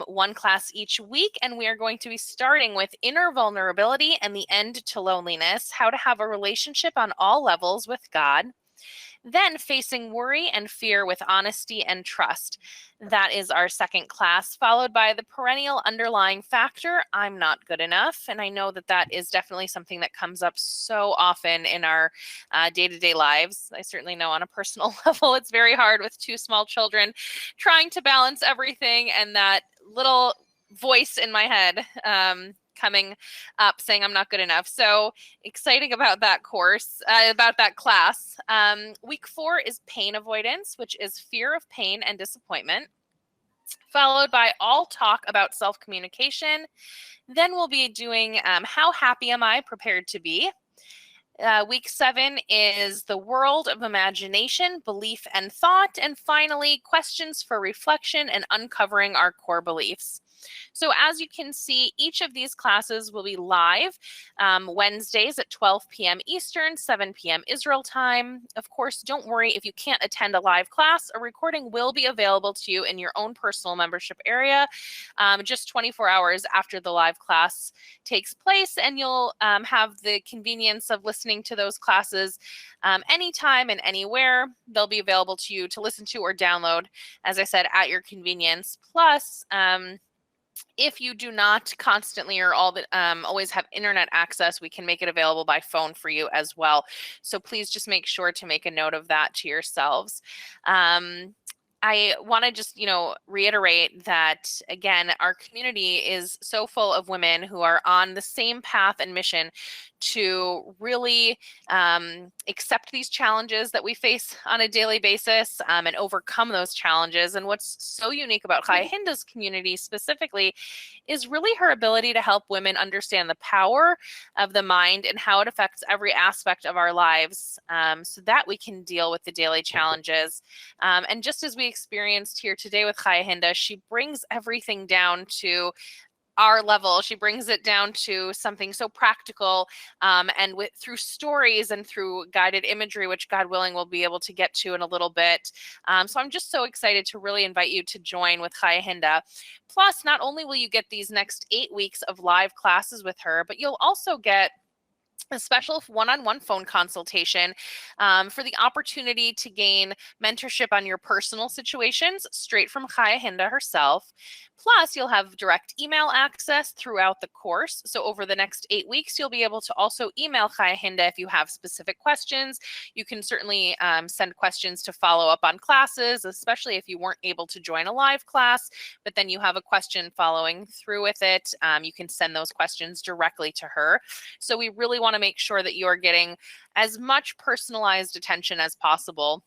one class each week, and we are going to be starting with inner vulnerability and the end to loneliness, how to have a relationship on all levels with God. Then facing worry and fear with honesty and trust. That is our second class, followed by the perennial underlying factor, I'm not good enough. And I know that that is definitely something that comes up so often in our day-to-day lives. I certainly know on a personal level, it's very hard with 2 small children trying to balance everything, and that little voice in my head coming up saying I'm not good enough. So exciting about that course, about that class. Week 4 is pain avoidance, which is fear of pain and disappointment, followed by all talk about self-communication. Then we'll be doing how happy am I prepared to be. Week 7 is the world of imagination, belief, and thought. And finally, questions for reflection and uncovering our core beliefs. So as you can see, each of these classes will be live Wednesdays at 12 p.m. Eastern, 7 p.m. Israel time. Of course, don't worry if you can't attend a live class. A recording will be available to you in your own personal membership area just 24 hours after the live class takes place, and you'll have the convenience of listening to those classes anytime and anywhere. They'll be available to you to listen to or download, as I said, at your convenience. Plus, if you do not constantly or always have internet access, we can make it available by phone for you as well. So please just make sure to make a note of that to yourselves. I want to just, reiterate that, again, our community is so full of women who are on the same path and mission to really accept these challenges that we face on a daily basis and overcome those challenges. And what's so unique about Chaya Hinda's community specifically is really her ability to help women understand the power of the mind and how it affects every aspect of our lives, so that we can deal with the daily challenges. And just as we experienced here today with Chaya Hinda, she brings everything down to our level. She brings it down to something so practical, and through stories and through guided imagery, which God willing we'll be able to get to in a little bit. So I'm just so excited to really invite you to join with Chaya Hinda. Plus, not only will you get these next 8 weeks of live classes with her, but you'll also get a special one-on-one phone consultation for the opportunity to gain mentorship on your personal situations straight from Chaya Hinda herself. Plus, you'll have direct email access throughout the course. So over the next 8 weeks, you'll be able to also email Chaya Hinda if you have specific questions. You can certainly send questions to follow up on classes, especially if you weren't able to join a live class, but then you have a question following through with it. You can send those questions directly to her. So we really want to make sure that you are getting as much personalized attention as possible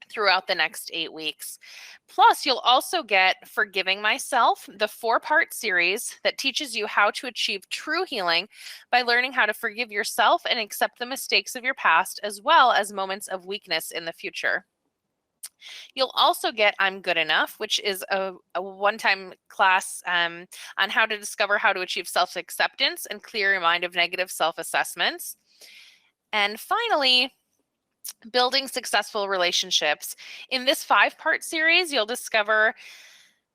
throughout the next 8 weeks. Plus, you'll also get Forgiving Myself, the 4-part series that teaches you how to achieve true healing by learning how to forgive yourself and accept the mistakes of your past, as well as moments of weakness in the future. You'll also get I'm Good Enough, which is a one-time class on how to discover how to achieve self-acceptance and clear your mind of negative self-assessments. And finally, Building Successful Relationships. In this 5-part series, you'll discover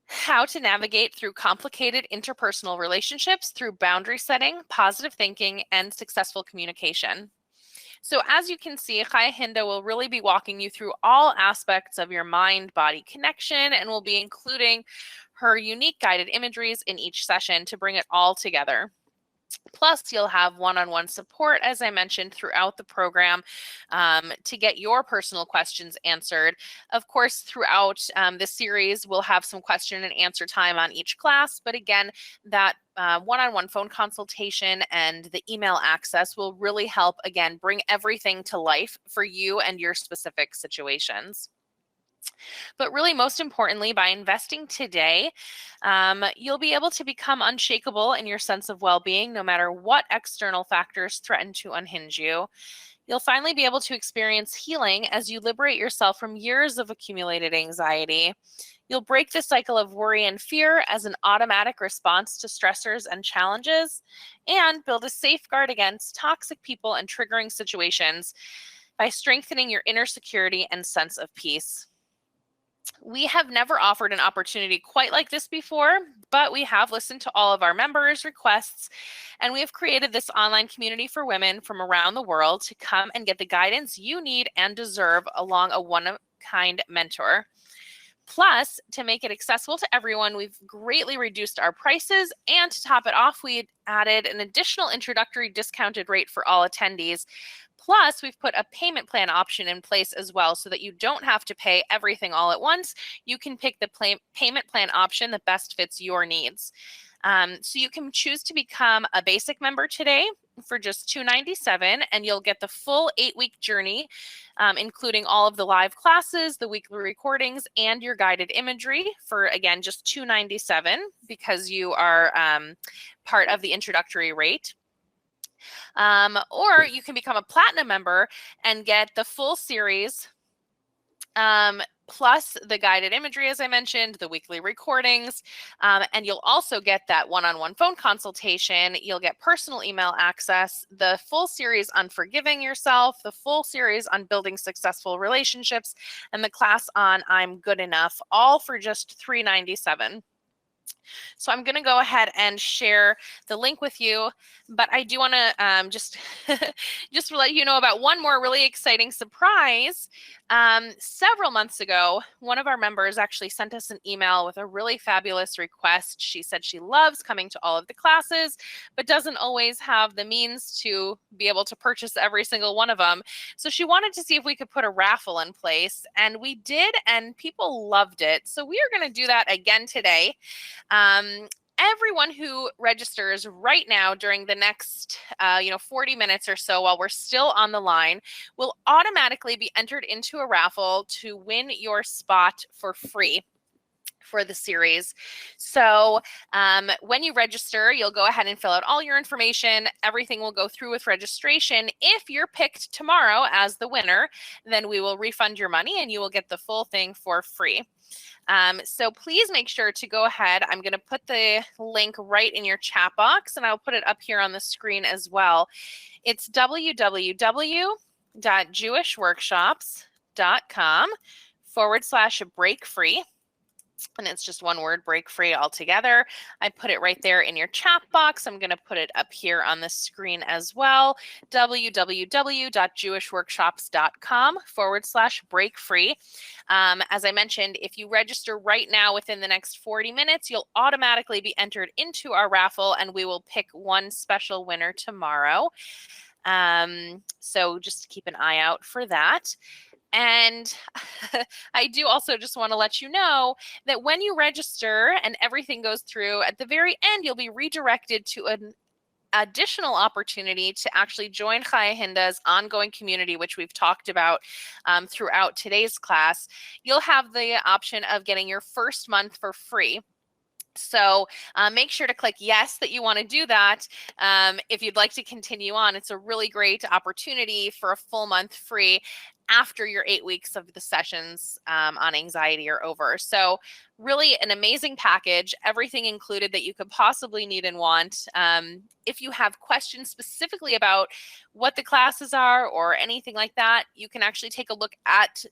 how to navigate through complicated interpersonal relationships through boundary setting, positive thinking, and successful communication. So as you can see, Chaya Hinda will really be walking you through all aspects of your mind-body connection and will be including her unique guided imageries in each session to bring it all together. Plus, you'll have one-on-one support, as I mentioned, throughout the program to get your personal questions answered. Of course, throughout this series, we'll have some question and answer time on each class. But again, that one-on-one phone consultation and the email access will really help, again, bring everything to life for you and your specific situations. But really, most importantly, by investing today, you'll be able to become unshakable in your sense of well-being, no matter what external factors threaten to unhinge you. You'll finally be able to experience healing as you liberate yourself from years of accumulated anxiety. You'll break the cycle of worry and fear as an automatic response to stressors and challenges, and build a safeguard against toxic people and triggering situations by strengthening your inner security and sense of peace. We have never offered an opportunity quite like this before, but we have listened to all of our members' requests, and we have created this online community for women from around the world to come and get the guidance you need and deserve along a one-of-a-kind mentor. Plus, to make it accessible to everyone, we've greatly reduced our prices, and to top it off, we added an additional introductory discounted rate for all attendees. Plus, we've put a payment plan option in place as well so that you don't have to pay everything all at once. You can pick the payment plan option that best fits your needs. So you can choose to become a basic member today for just $297, and you'll get the full 8-week journey, including all of the live classes, the weekly recordings, and your guided imagery for, again, just $297 because you are part of the introductory rate. Or you can become a platinum member and get the full series, plus the guided imagery, as I mentioned, the weekly recordings, and you'll also get that one-on-one phone consultation. You'll get personal email access, the full series on forgiving yourself, the full series on building successful relationships, and the class on I'm Good Enough, all for just $397. So I'm going to go ahead and share the link with you, but I do want to just to let you know about one more really exciting surprise. Several months ago, one of our members actually sent us an email with a really fabulous request. She said she loves coming to all of the classes, but doesn't always have the means to be able to purchase every single one of them. So she wanted to see if we could put a raffle in place, and we did, and people loved it. So we are going to do that again today. everyone who registers right now during the next 40 minutes or so while we're still on the line will automatically be entered into a raffle to win your spot for free for the series. So when you register, you'll go ahead and fill out all your information. Everything will go through with registration. If you're picked tomorrow as the winner, then we will refund your money and you will get the full thing for free. So please make sure to go ahead. I'm going to put the link right in your chat box, and I'll put it up here on the screen as well. It's www.jewishworkshops.com/break free. And it's just one word, break free altogether. I put it right there in your chat box. I'm going to put it up here on the screen as well. www.jewishworkshops.com/break free. As I mentioned, if you register right now within the next 40 minutes, you'll automatically be entered into our raffle, and we will pick one special winner tomorrow. So just keep an eye out for that. And I do also just want to let you know that when you register and everything goes through, at the very end, you'll be redirected to an additional opportunity to actually join Chaya Hinda's ongoing community, which we've talked about throughout today's class. You'll have the option of getting your first month for free. So make sure to click yes that you want to do that. If you'd like to continue on, it's a really great opportunity for a full month free after your 8 weeks of the sessions on anxiety are over. So really an amazing package, everything included that you could possibly need and want. If you have questions specifically about what the classes are or anything like that, you can actually take a look at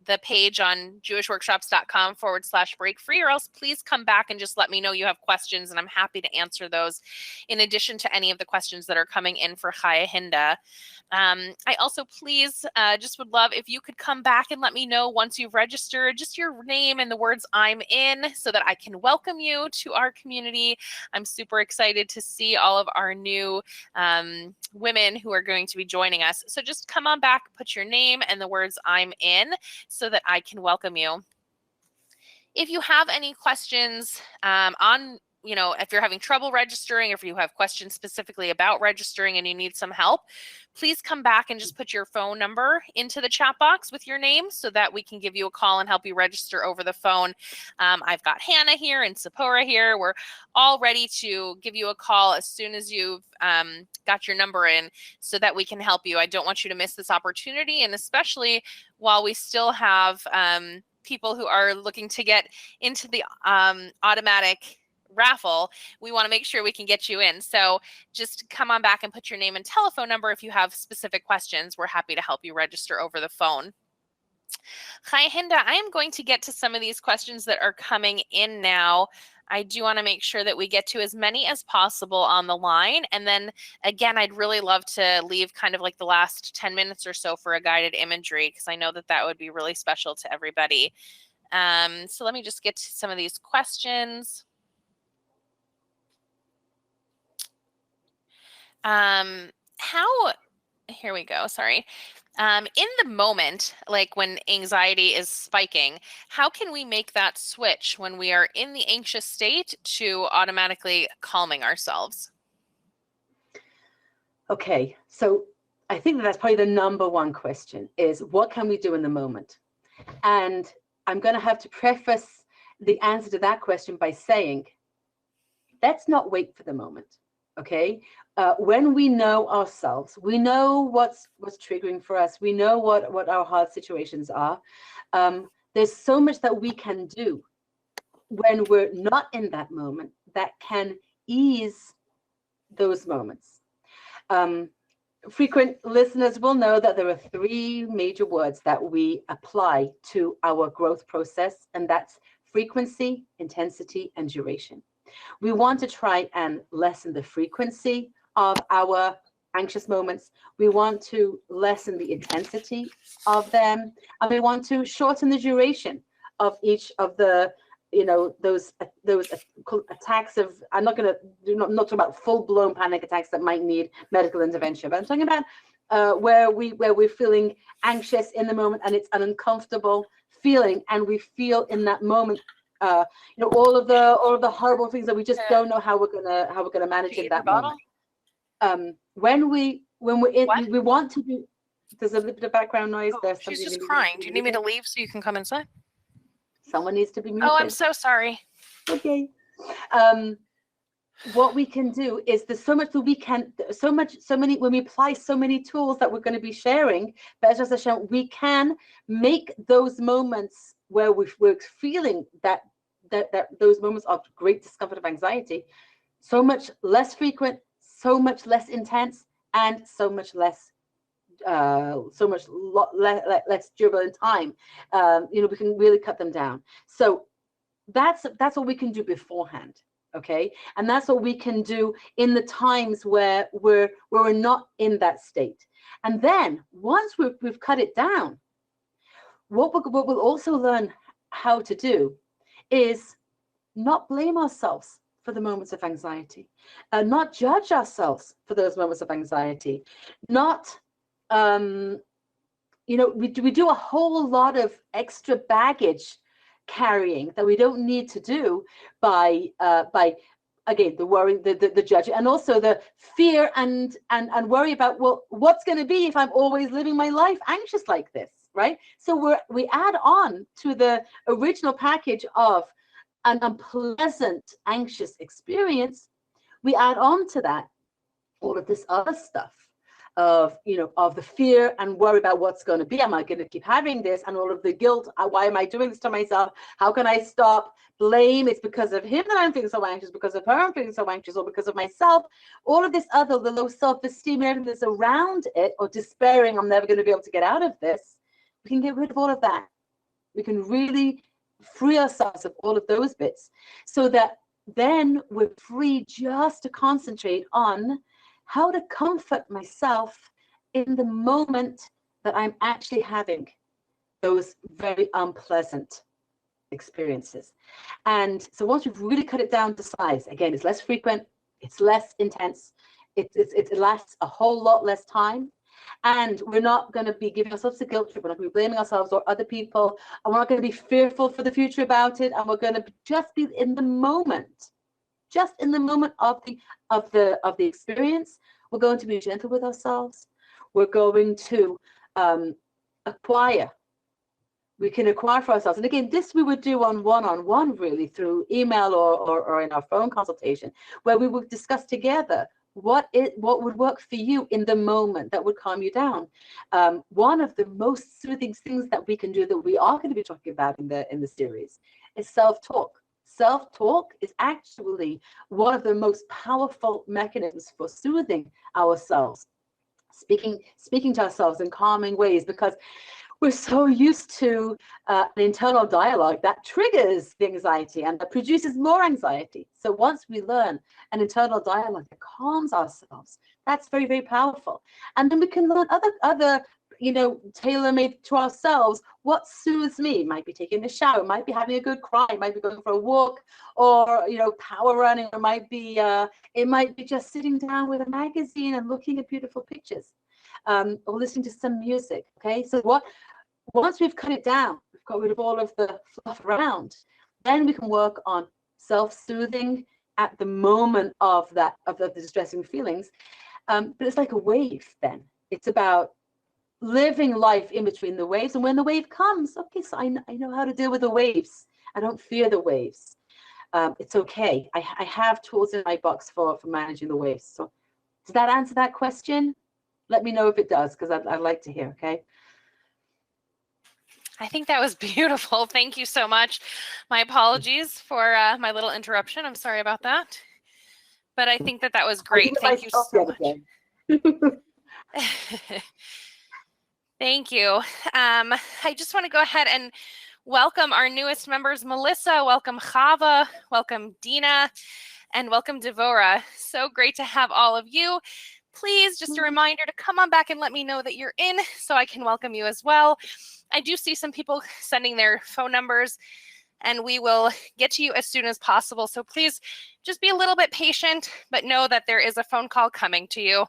the page on jewishworkshops.com/break free, or else please come back and just let me know you have questions, and I'm happy to answer those in addition to any of the questions that are coming in for Chaya Hinda. I also please just would love if you could come back and let me know once you've registered, just your name and the words I'm in, so that I can welcome you to our community. I'm super excited to see all of our new women who are going to be joining us. So just come on back, put your name and the words I'm in, so that I can welcome you. If you have any questions if you're having trouble registering, if you have questions specifically about registering and you need some help, please come back and just put your phone number into the chat box with your name so that we can give you a call and help you register over the phone. I've got Hannah here and Sephora here. We're all ready to give you a call as soon as you've got your number in so that we can help you. I don't want you to miss this opportunity, and especially while we still have people who are looking to get into the automatic raffle, we want to make sure we can get you in. So just come on back and put your name and telephone number if you have specific questions. We're happy to help you register over the phone. Chaya Hinda, I am going to get to some of these questions that are coming in now. I do want to make sure that we get to as many as possible on the line. And then again, I'd really love to leave kind of like the last 10 minutes or so for a guided imagery, because I know that that would be really special to everybody. So let me just get to some of these questions. Here we go, sorry. In the moment, like when anxiety is spiking, how can we make that switch when we are in the anxious state to automatically calming ourselves? Okay, so I think that's probably the number one question is, what can we do in the moment? And I'm going to have to preface the answer to that question by saying, let's not wait for the moment. Okay, when we know ourselves, we know what's triggering for us, we know what our hard situations are. There's so much that we can do when we're not in that moment that can ease those moments. Frequent listeners will know that there are 3 major words that we apply to our growth process, and that's frequency, intensity, and duration. We want to try and lessen the frequency of our anxious moments. We want to lessen the intensity of them, and we want to shorten the duration of each of the, those attacks of, I'm not talking about full-blown panic attacks that might need medical intervention, but I'm talking about where we're feeling anxious in the moment and it's an uncomfortable feeling, and we feel in that moment all of the horrible things that we just don't know how we're gonna manage in that moment. When we're in, What? we want to do. There's a little bit of background noise. There's She's somebody just crying. Do you need me to leave so you can come inside? Someone needs to be muted. Oh, I'm so sorry. Okay. What we can do is there's so much that we can, when we apply so many tools that we're going to be sharing, we can make those moments where we're feeling that those moments of great discomfort of anxiety so much less frequent, so much less intense, and so much less less durable in time. We can really cut them down. So that's what we can do beforehand. Okay, and that's what we can do in the times where we're not in that state. And then once we've cut it down, what we'll also learn how to do is not blame ourselves for the moments of anxiety, not judge ourselves for those moments of anxiety, not we do a whole lot of extra baggage carrying that we don't need to do by again the worry, the judging, and also the fear and worry about, well, what's going to be if I'm always living my life anxious like this, right? So we add on to the original package of an unpleasant anxious experience. We add on to that all of this other stuff of the fear and worry about what's going to be. Am I going to keep having this? And all of the guilt. Why am I doing this to myself? How can I stop? Blame. It's because of him that I'm feeling so anxious, because of her I'm feeling so anxious, or because of myself. All of this the low self-esteem, everything that's around it, or despairing, I'm never going to be able to get out of this. We can get rid of all of that. We can really free ourselves of all of those bits, so that then we're free just to concentrate on how to comfort myself in the moment that I'm actually having those very unpleasant experiences. And so once we've really cut it down to size, again, it's less frequent, it's less intense, it lasts a whole lot less time, and we're not going to be giving ourselves a guilt trip, we're not going to be blaming ourselves or other people, and we're not going to be fearful for the future about it, and we're going to just be in the moment. Just in the moment of the experience. We're going to be gentle with ourselves. We're going to acquire. We can acquire for ourselves. And again, this we would do on one-on-one, really, through email or in our phone consultation, where we would discuss together what would work for you in the moment that would calm you down. One of the most soothing things that we can do, that we are going to be talking about in the series, is self-talk. Self-talk is actually one of the most powerful mechanisms for soothing ourselves, speaking to ourselves in calming ways, because we're so used to an internal dialogue that triggers the anxiety and that produces more anxiety. So once we learn an internal dialogue that calms ourselves, that's very, very powerful. And then we can learn other tailor-made to ourselves what soothes me. It might be taking a shower, it might be having a good cry, it might be going for a walk, or power running, or it might be just sitting down with a magazine and looking at beautiful pictures, or listening to some music. Okay, so once we've cut it down, we've got rid of all of the fluff around, then we can work on self-soothing at the moment of the distressing feelings. But it's like a wave. Then it's about living life in between the waves, and when the wave comes, okay, so I know how to deal with the waves. I don't fear the waves. It's okay. I have tools in my box for managing the waves. So does that answer that question? Let me know if it does, because I'd like to hear. Okay. I think that was beautiful. Thank you so much. My apologies for my little interruption. I'm sorry about that. But I think that was great. Thank you so much. Thank you. I just want to go ahead and welcome our newest members, Melissa, welcome Chava, welcome Dina, and welcome Devora. So great to have all of you. Please, just a reminder to come on back and let me know that you're in so I can welcome you as well. I do see some people sending their phone numbers, and we will get to you as soon as possible. So please just be a little bit patient, but know that there is a phone call coming to you.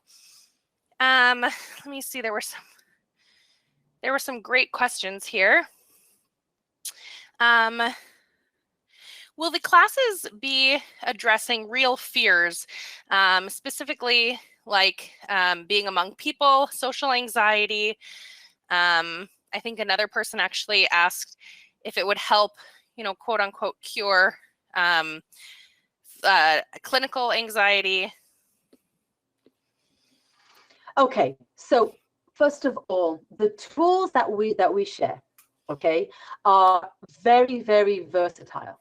Let me see, there were some great questions here. Will the classes be addressing real fears, specifically like being among people, social anxiety? I think another person actually asked if it would help, quote unquote, cure clinical anxiety. Okay, so first of all, the tools that we share, okay, are very, very versatile.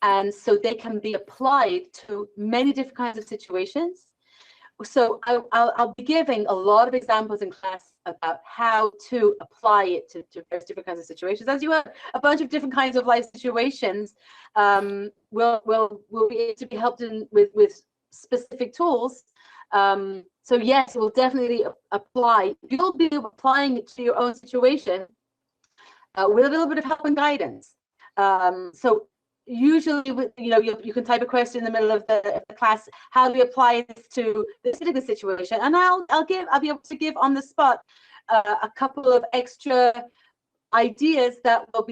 And so they can be applied to many different kinds of situations. So I'll be giving a lot of examples in class about how to apply it to various different kinds of situations. As you have a bunch of different kinds of life situations, we'll be able to be helped in with specific tools. So yes, it will definitely apply. You'll be applying it to your own situation with a little bit of help and guidance. So usually, you can type a question in the middle of the class. How do we apply this to this particular situation? And I'll be able to give on the spot a couple of extra ideas that will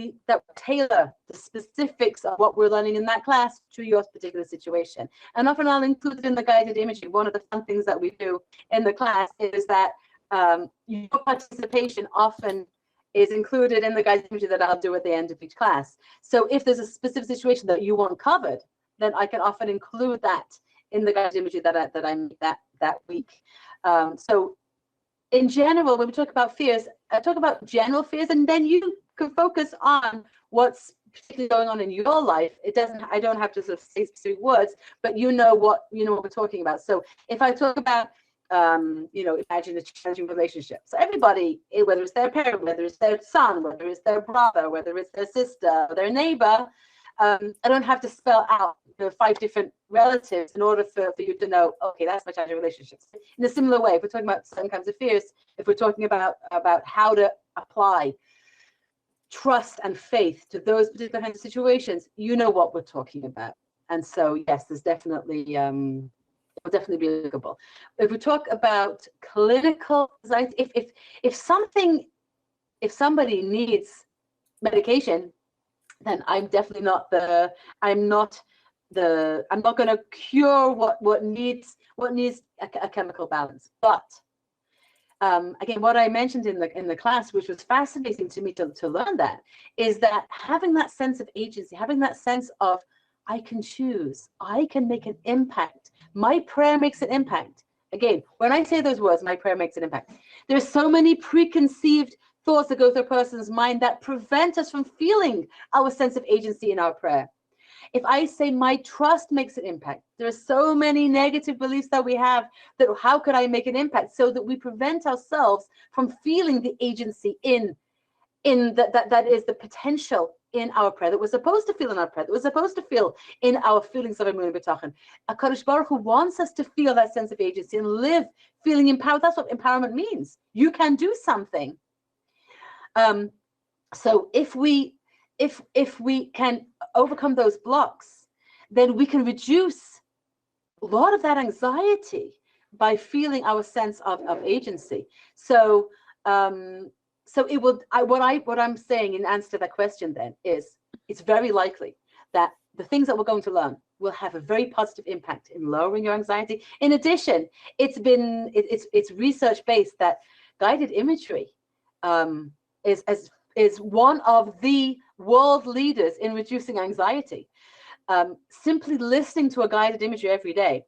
tailor the specifics of what we're learning in that class to your particular situation. And often I'll include it in the guided imagery. One of the fun things that we do in the class is that your participation often is included in the guided imagery that I'll do at the end of each class. So if there's a specific situation that you want covered, then I can often include that in the guided imagery that I make that week. So in general, when we talk about fears, I talk about general fears, and then you can focus on what's particularly going on in your life. I don't have to sort of say specific words, but you know what we're talking about. So if I talk about imagine a challenging relationship. So everybody, whether it's their parent, whether it's their son, whether it's their brother, whether it's their sister, or their neighbor, I don't have to spell out the 5 different relatives in order for you to know, okay, that's my challenging relationships. In a similar way, if we're talking about certain kinds of fears, if we're talking about how to apply trust and faith to those particular kinds of situations, you know what we're talking about. And so, yes, there's definitely will definitely be applicable. If we talk about clinical anxiety, if somebody needs medication, then I'm definitely not I'm not going to cure what needs a chemical balance. But again, what I mentioned in the class, which was fascinating to me to learn, that is that having that sense of agency, having that sense of I can choose, I can make an impact. My prayer makes an impact. Again, when I say those words, my prayer makes an impact. There's so many preconceived thoughts that go through a person's mind that prevent us from feeling our sense of agency in our prayer. If I say my trust makes an impact, there are so many negative beliefs that we have that how could I make an impact, so that we prevent ourselves from feeling the agency in that is the potential in our prayer that we're supposed to feel in our prayer, that we're supposed to feel in our feelings of emunah b'tachon. HaKadosh Baruch Hu wants us to feel that sense of agency and live feeling empowered. That's what empowerment means. You can do something. So if we can overcome those blocks, then we can reduce a lot of that anxiety by feeling our sense of agency. So so it will. What I'm saying in answer to that question then is, it's very likely that the things that we're going to learn will have a very positive impact in lowering your anxiety. In addition, it's research based that guided imagery is one of the world leaders in reducing anxiety. Simply listening to a guided imagery every day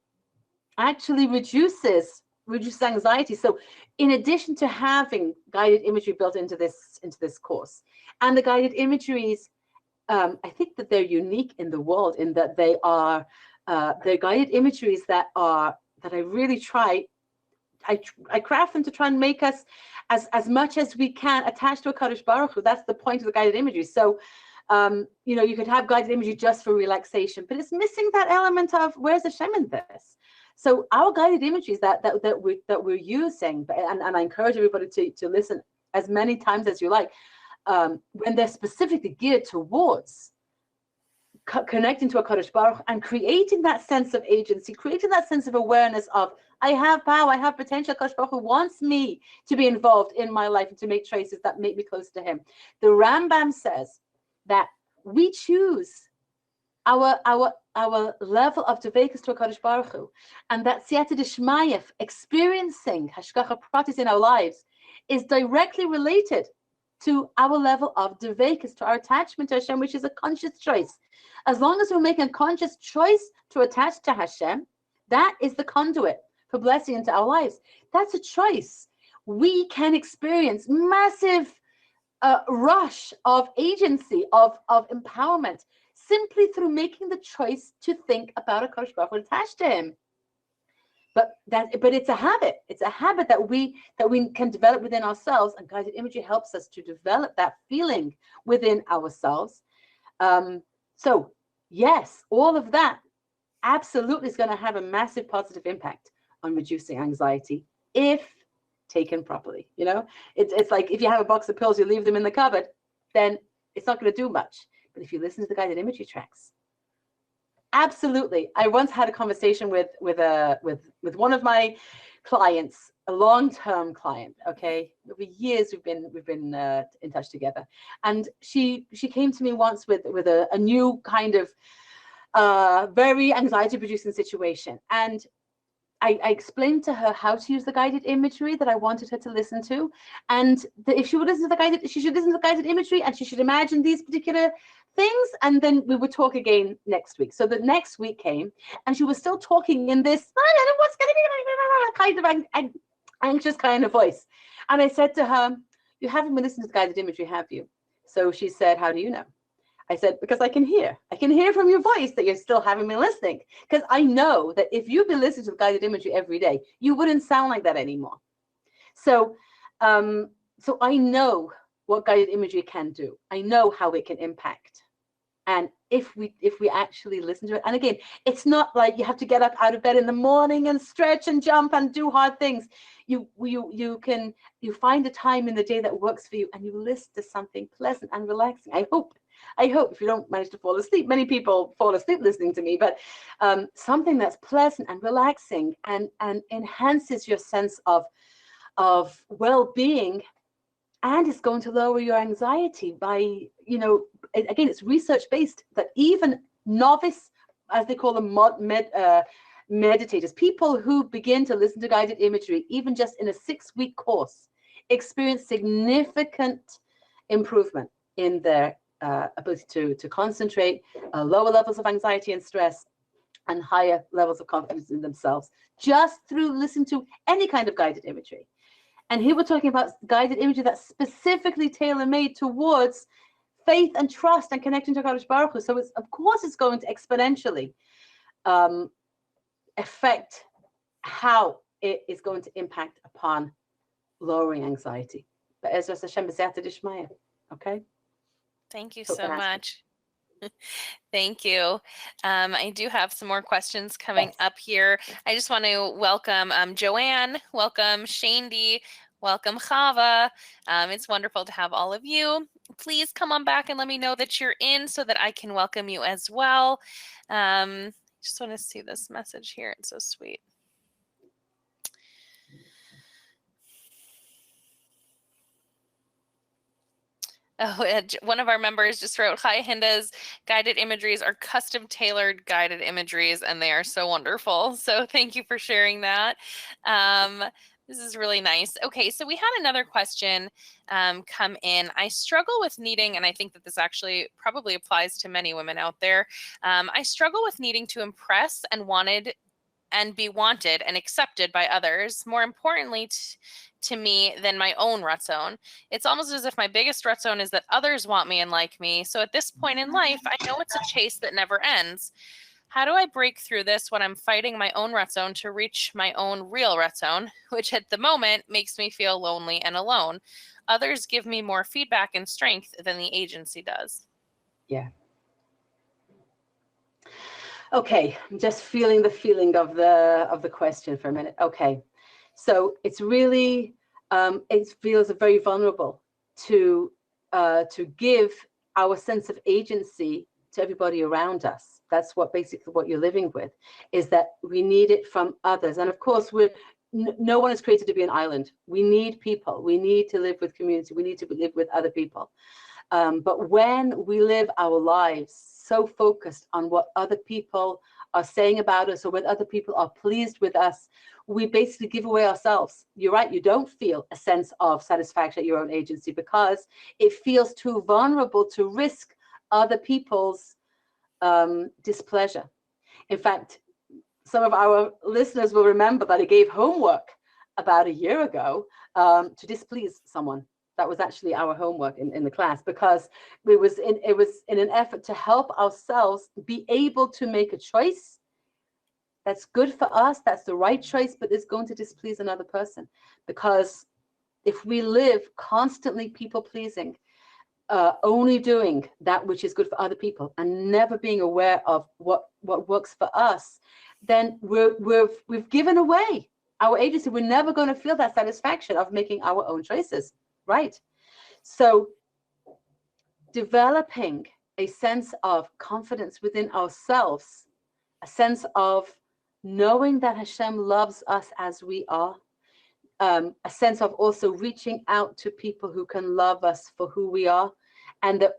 actually reduces anxiety. So in addition to having guided imagery built into this course, and the guided imageries, I think that they're unique in the world in that they're guided imageries that I really try. I craft them to try and make us as much as we can attached to a Kadosh Baruch Hu. That's the point of the guided imagery. So you could have guided imagery just for relaxation, but it's missing that element of where's Hashem in this. So our guided imageries that we're using, and I encourage everybody to listen as many times as you like, when they're specifically geared towards connecting to a Kadosh Baruch and creating that sense of agency, creating that sense of awareness of I have power, I have potential. Kadosh Baruch Hu wants me to be involved in my life and to make choices that make me close to Him. The Rambam says that we choose our level of devekas to HaKadosh Baruch Hu, and that siyata d'shmaya, experiencing hashgacha pratis in our lives, is directly related to our level of devekas, to our attachment to Hashem, which is a conscious choice. As long as we're making a conscious choice to attach to Hashem, that is the conduit for blessing into our lives. That's a choice. We can experience massive rush of agency, of empowerment, simply through making the choice to think about a Kadosh Baruch Hu attached to Him. But it's a habit. It's a habit that we can develop within ourselves, and guided imagery helps us to develop that feeling within ourselves. So yes, all of that absolutely is going to have a massive positive impact on reducing anxiety if taken properly. You know, it's like if you have a box of pills, you leave them in the cupboard, then it's not going to do much. But if you listen to the guided imagery tracks, absolutely. I once had a conversation with one of my clients, a long-term client. Okay, over years we've been in touch together, and she came to me once with a new kind of very anxiety-producing situation, and I explained to her how to use the guided imagery that I wanted her to listen to, and if she would listen to the guided, she should listen to the guided imagery, and she should imagine these particular things, and then we would talk again next week. So the next week came, and she was still talking in this, I don't know what's going to be, kind of anxious kind of voice. And I said to her, "You haven't been listening to the guided imagery, have you?" So she said, "How do you know?" I said, "Because I can hear from your voice that you still haven't been listening. Because I know that if you've been listening to the guided imagery every day, you wouldn't sound like that anymore." So, so I know what guided imagery can do. I know how it can impact. And if we actually listen to it, and again, it's not like you have to get up out of bed in the morning and stretch and jump and do hard things. You find a time in the day that works for you, and you listen to something pleasant and relaxing. I hope if you don't manage to fall asleep, many people fall asleep listening to me, but something that's pleasant and relaxing and enhances your sense of well-being, and it's going to lower your anxiety by, you know, again, it's research-based that even novice, as they call them, meditators, people who begin to listen to guided imagery, even just in a 6-week course, experience significant improvement in their ability to concentrate, lower levels of anxiety and stress, and higher levels of confidence in themselves, just through listening to any kind of guided imagery. And here we're talking about guided imagery that's specifically tailor-made towards faith and trust and connecting to HaKadosh Baruch Hu. So of course it's going to exponentially affect how it is going to impact upon lowering anxiety. But Ezra Hashem b'siyata d'shmaya. Okay. Thank you so much. Thank you. I do have some more questions coming up here. I just want to welcome Joanne, welcome Shandy, welcome Chava. It's wonderful to have all of you. Please come on back and let me know that you're in so that I can welcome you as well. Just want to see this message here. It's so sweet. Oh, one of our members just wrote, "Chaya Hinda's guided imageries are custom tailored guided imageries, and they are so wonderful." So thank you for sharing that. This is really nice. Okay, so we had another question come in. I struggle with needing, and I think that this actually probably applies to many women out there. I struggle with needing to impress and be wanted and accepted by others, more importantly to me than my own ratzon. It's almost as if my biggest ratzon is that others want me and like me. So at this point in life, I know it's a chase that never ends. How do I break through this when I'm fighting my own ratzon to reach my own real ratzon, which at the moment makes me feel lonely and alone? Others give me more feedback and strength than the agency does. Yeah. Okay, I'm just feeling the feeling of the question for a minute. Okay, so it's really it feels very vulnerable to give our sense of agency to everybody around us. That's what basically what you're living with, is that we need it from others. And of course, no one is created to be an island. We need people. We need to live with community. We need to live with other people. But when we live our lives so focused on what other people are saying about us or when other people are pleased with us, we basically give away ourselves. You're right, you don't feel a sense of satisfaction at your own agency because it feels too vulnerable to risk other people's displeasure. In fact, some of our listeners will remember that I gave homework about a year ago to displease someone. That was actually our homework in the class, because it was in an effort to help ourselves be able to make a choice that's good for us, that's the right choice, but is going to displease another person. Because if we live constantly people pleasing, only doing that which is good for other people and never being aware of what works for us, then we've given away our agency. We're never going to feel that satisfaction of making our own choices, right? So developing a sense of confidence within ourselves, a sense of knowing that Hashem loves us as we are, a sense of also reaching out to people who can love us for who we are, and that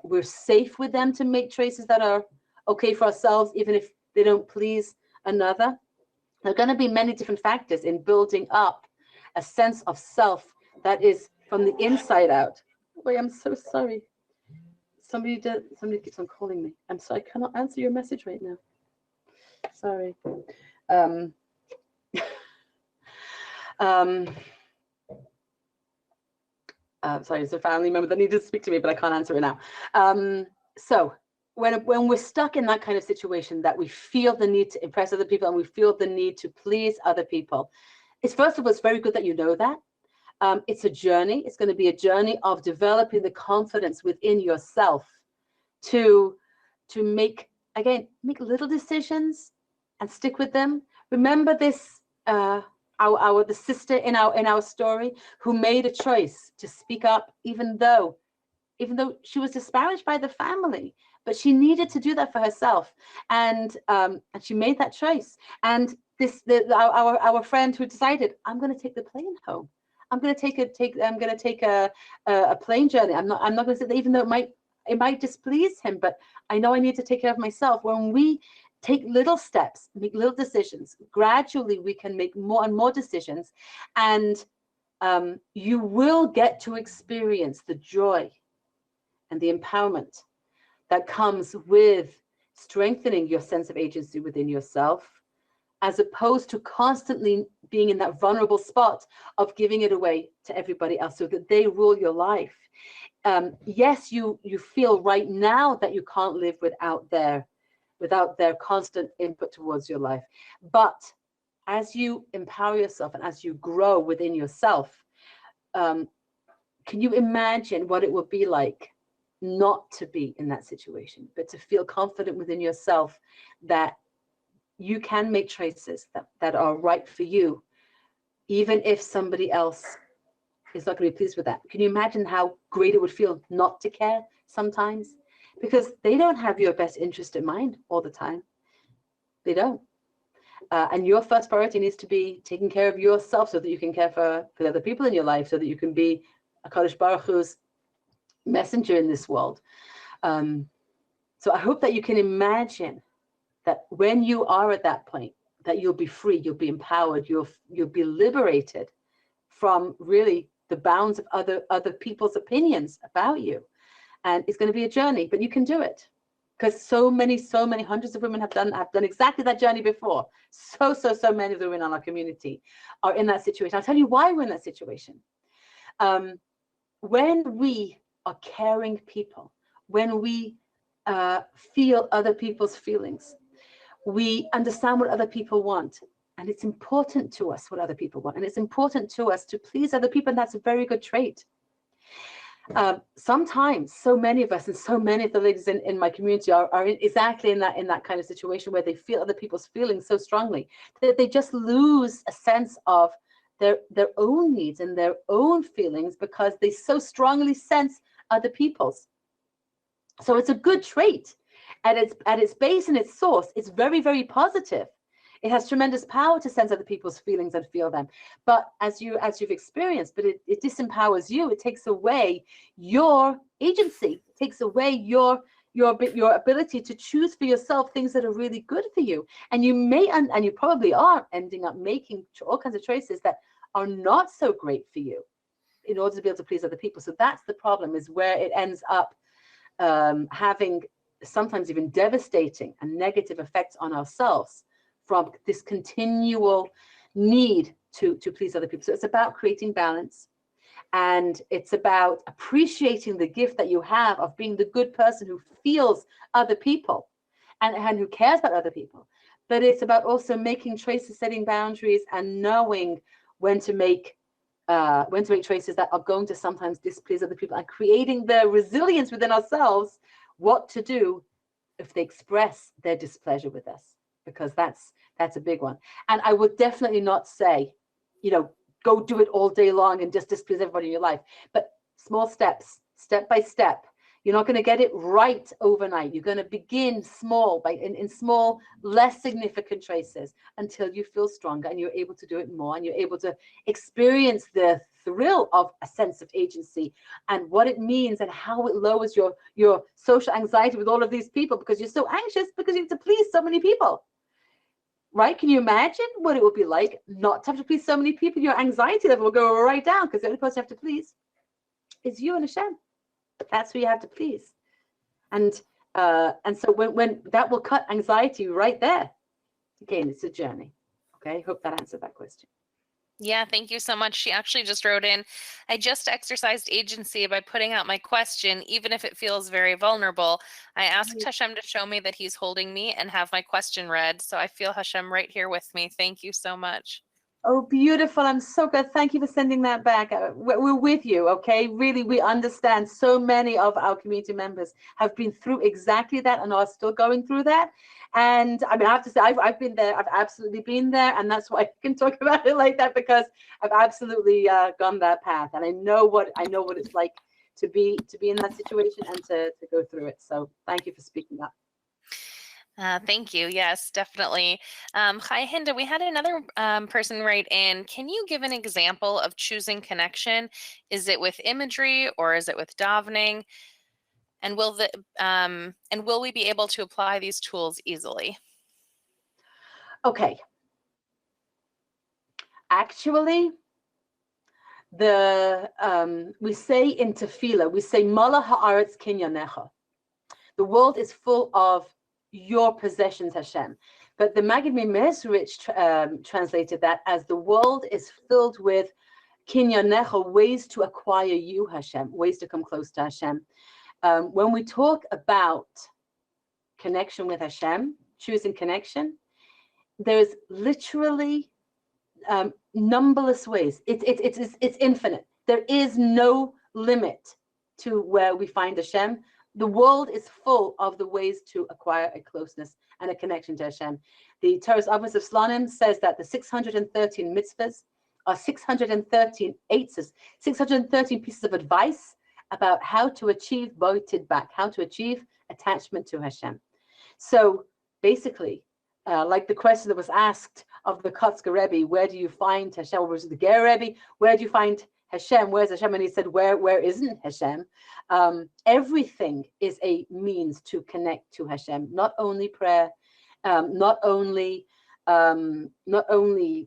we're safe with them to make choices that are okay for ourselves, even if they don't please another. There are going to be many different factors in building up a sense of self that is from the inside out. Wait, I'm so sorry. Somebody keeps on calling me. I'm sorry, I cannot answer your message right now. Sorry. Sorry, it's a family member that needed to speak to me, but I can't answer it now. So when we're stuck in that kind of situation, that we feel the need to impress other people and we feel the need to please other people, it's first of all, it's very good that you know that. It's a journey. It's going to be a journey of developing the confidence within yourself to make little decisions and stick with them. Remember this, the sister in our story who made a choice to speak up, even though she was disparaged by the family, but she needed to do that for herself, and she made that choice. And our friend who decided, I'm going to take the plane home. I'm going to take a plane journey. I'm not going to sit there, even though it might displease him, but I know I need to take care of myself. When we take little steps, make little decisions, gradually we can make more and more decisions, and you will get to experience the joy and the empowerment that comes with strengthening your sense of agency within yourself, as opposed to constantly being in that vulnerable spot of giving it away to everybody else so that they rule your life. Yes, you feel right now that you can't live without their constant input towards your life. But as you empower yourself and as you grow within yourself, can you imagine what it would be like not to be in that situation, but to feel confident within yourself that you can make choices that are right for you, even if somebody else is not going to be pleased with that? Can you imagine how great it would feel not to care sometimes? Because they don't have your best interest in mind all the time. They don't. And your first priority needs to be taking care of yourself so that you can care for the other people in your life, so that you can be a Kadosh Baruch Hu's messenger in this world. So I hope that you can imagine that when you are at that point, that you'll be free, you'll be empowered, you'll be liberated from really the bounds of other people's opinions about you. And it's going to be a journey, but you can do it, because so many hundreds of women have done exactly that journey before. So many of the women in our community are in that situation. I'll tell you why we're in that situation. When we are caring people, when we feel other people's feelings, we understand what other people want, and it's important to us what other people want, and it's important to us to please other people, and that's a very good trait. Sometimes so many of us and so many of the ladies in my community are exactly in that kind of situation where they feel other people's feelings so strongly that they just lose a sense of their own needs and their own feelings because they so strongly sense other people's. So it's a good trait. At its base and its source, it's very, very positive. It has tremendous power to sense other people's feelings and feel them. But as you've experienced, but it disempowers you. It takes away your agency. It takes away your your ability to choose for yourself things that are really good for you. And you may, and you probably are ending up making all kinds of choices that are not so great for you in order to be able to please other people. So that's the problem, is where it ends up having sometimes even devastating and negative effects on ourselves from this continual need to please other people. So it's about creating balance. And it's about appreciating the gift that you have of being the good person who feels other people and who cares about other people. But it's about also making choices, setting boundaries, and knowing when to make choices that are going to sometimes displease other people, and creating the resilience within ourselves what to do if they express their displeasure with us, because that's a big one. And I would definitely not say, go do it all day long and just displease everybody in your life. But small steps, step by step. You're not going to get it right overnight. You're going to begin small, in small, less significant choices until you feel stronger and you're able to do it more, and you're able to experience the thrill of a sense of agency and what it means and how it lowers your social anxiety with all of these people, because you're so anxious because you have to please so many people. Right? Can you imagine what it would be like not to have to please so many people? Your anxiety level will go right down, because the only person you have to please is you and Hashem. That's who you have to please. And so when that will cut anxiety right there. Again, it's a journey. Okay, hope that answered that question. Yeah, thank you so much. She actually just wrote in, I just exercised agency by putting out my question, even if it feels very vulnerable. I asked Hashem to show me that he's holding me and have my question read. So I feel Hashem right here with me. Thank you so much. Oh, beautiful. I'm so good. Thank you for sending that back. We're with you, okay? Really, we understand so many of our community members have been through exactly that and are still going through that. And I mean, I have to say, I've been there. I've absolutely been there. And that's why I can talk about it like that, because I've absolutely gone that path. And I know what it's like to be in that situation and to go through it. So thank you for speaking up. Thank you. Yes, definitely. Chaya Hinda, we had another person write in. Can you give an example of choosing connection? Is it with imagery or is it with davening? And will we be able to apply these tools easily? Okay. Actually, we say in Tefillah, we say Mala haaretz kinyanecha. The world is full of your possessions, Hashem. But the Maggid Mezrich translated that as the world is filled with kinyanecha, ways to acquire you, Hashem, ways to come close to Hashem. When we talk about connection with Hashem, choosing connection, there's literally numberless ways. It's infinite. There is no limit to where we find Hashem. The world is full of the ways to acquire a closeness and a connection to Hashem. The Torah's Avos of Slonim says that the 613 mitzvahs are 613 eitzes, 613 pieces of advice about how to achieve boited back, how to achieve attachment to Hashem. So basically, like the question that was asked of the Kotzker Rebbe, where do you find Hashem? Or was it the Ger Rebbe? Where do you find Hashem? Where's Hashem? And he said, where isn't Hashem? Everything is a means to connect to Hashem. Not only prayer, not only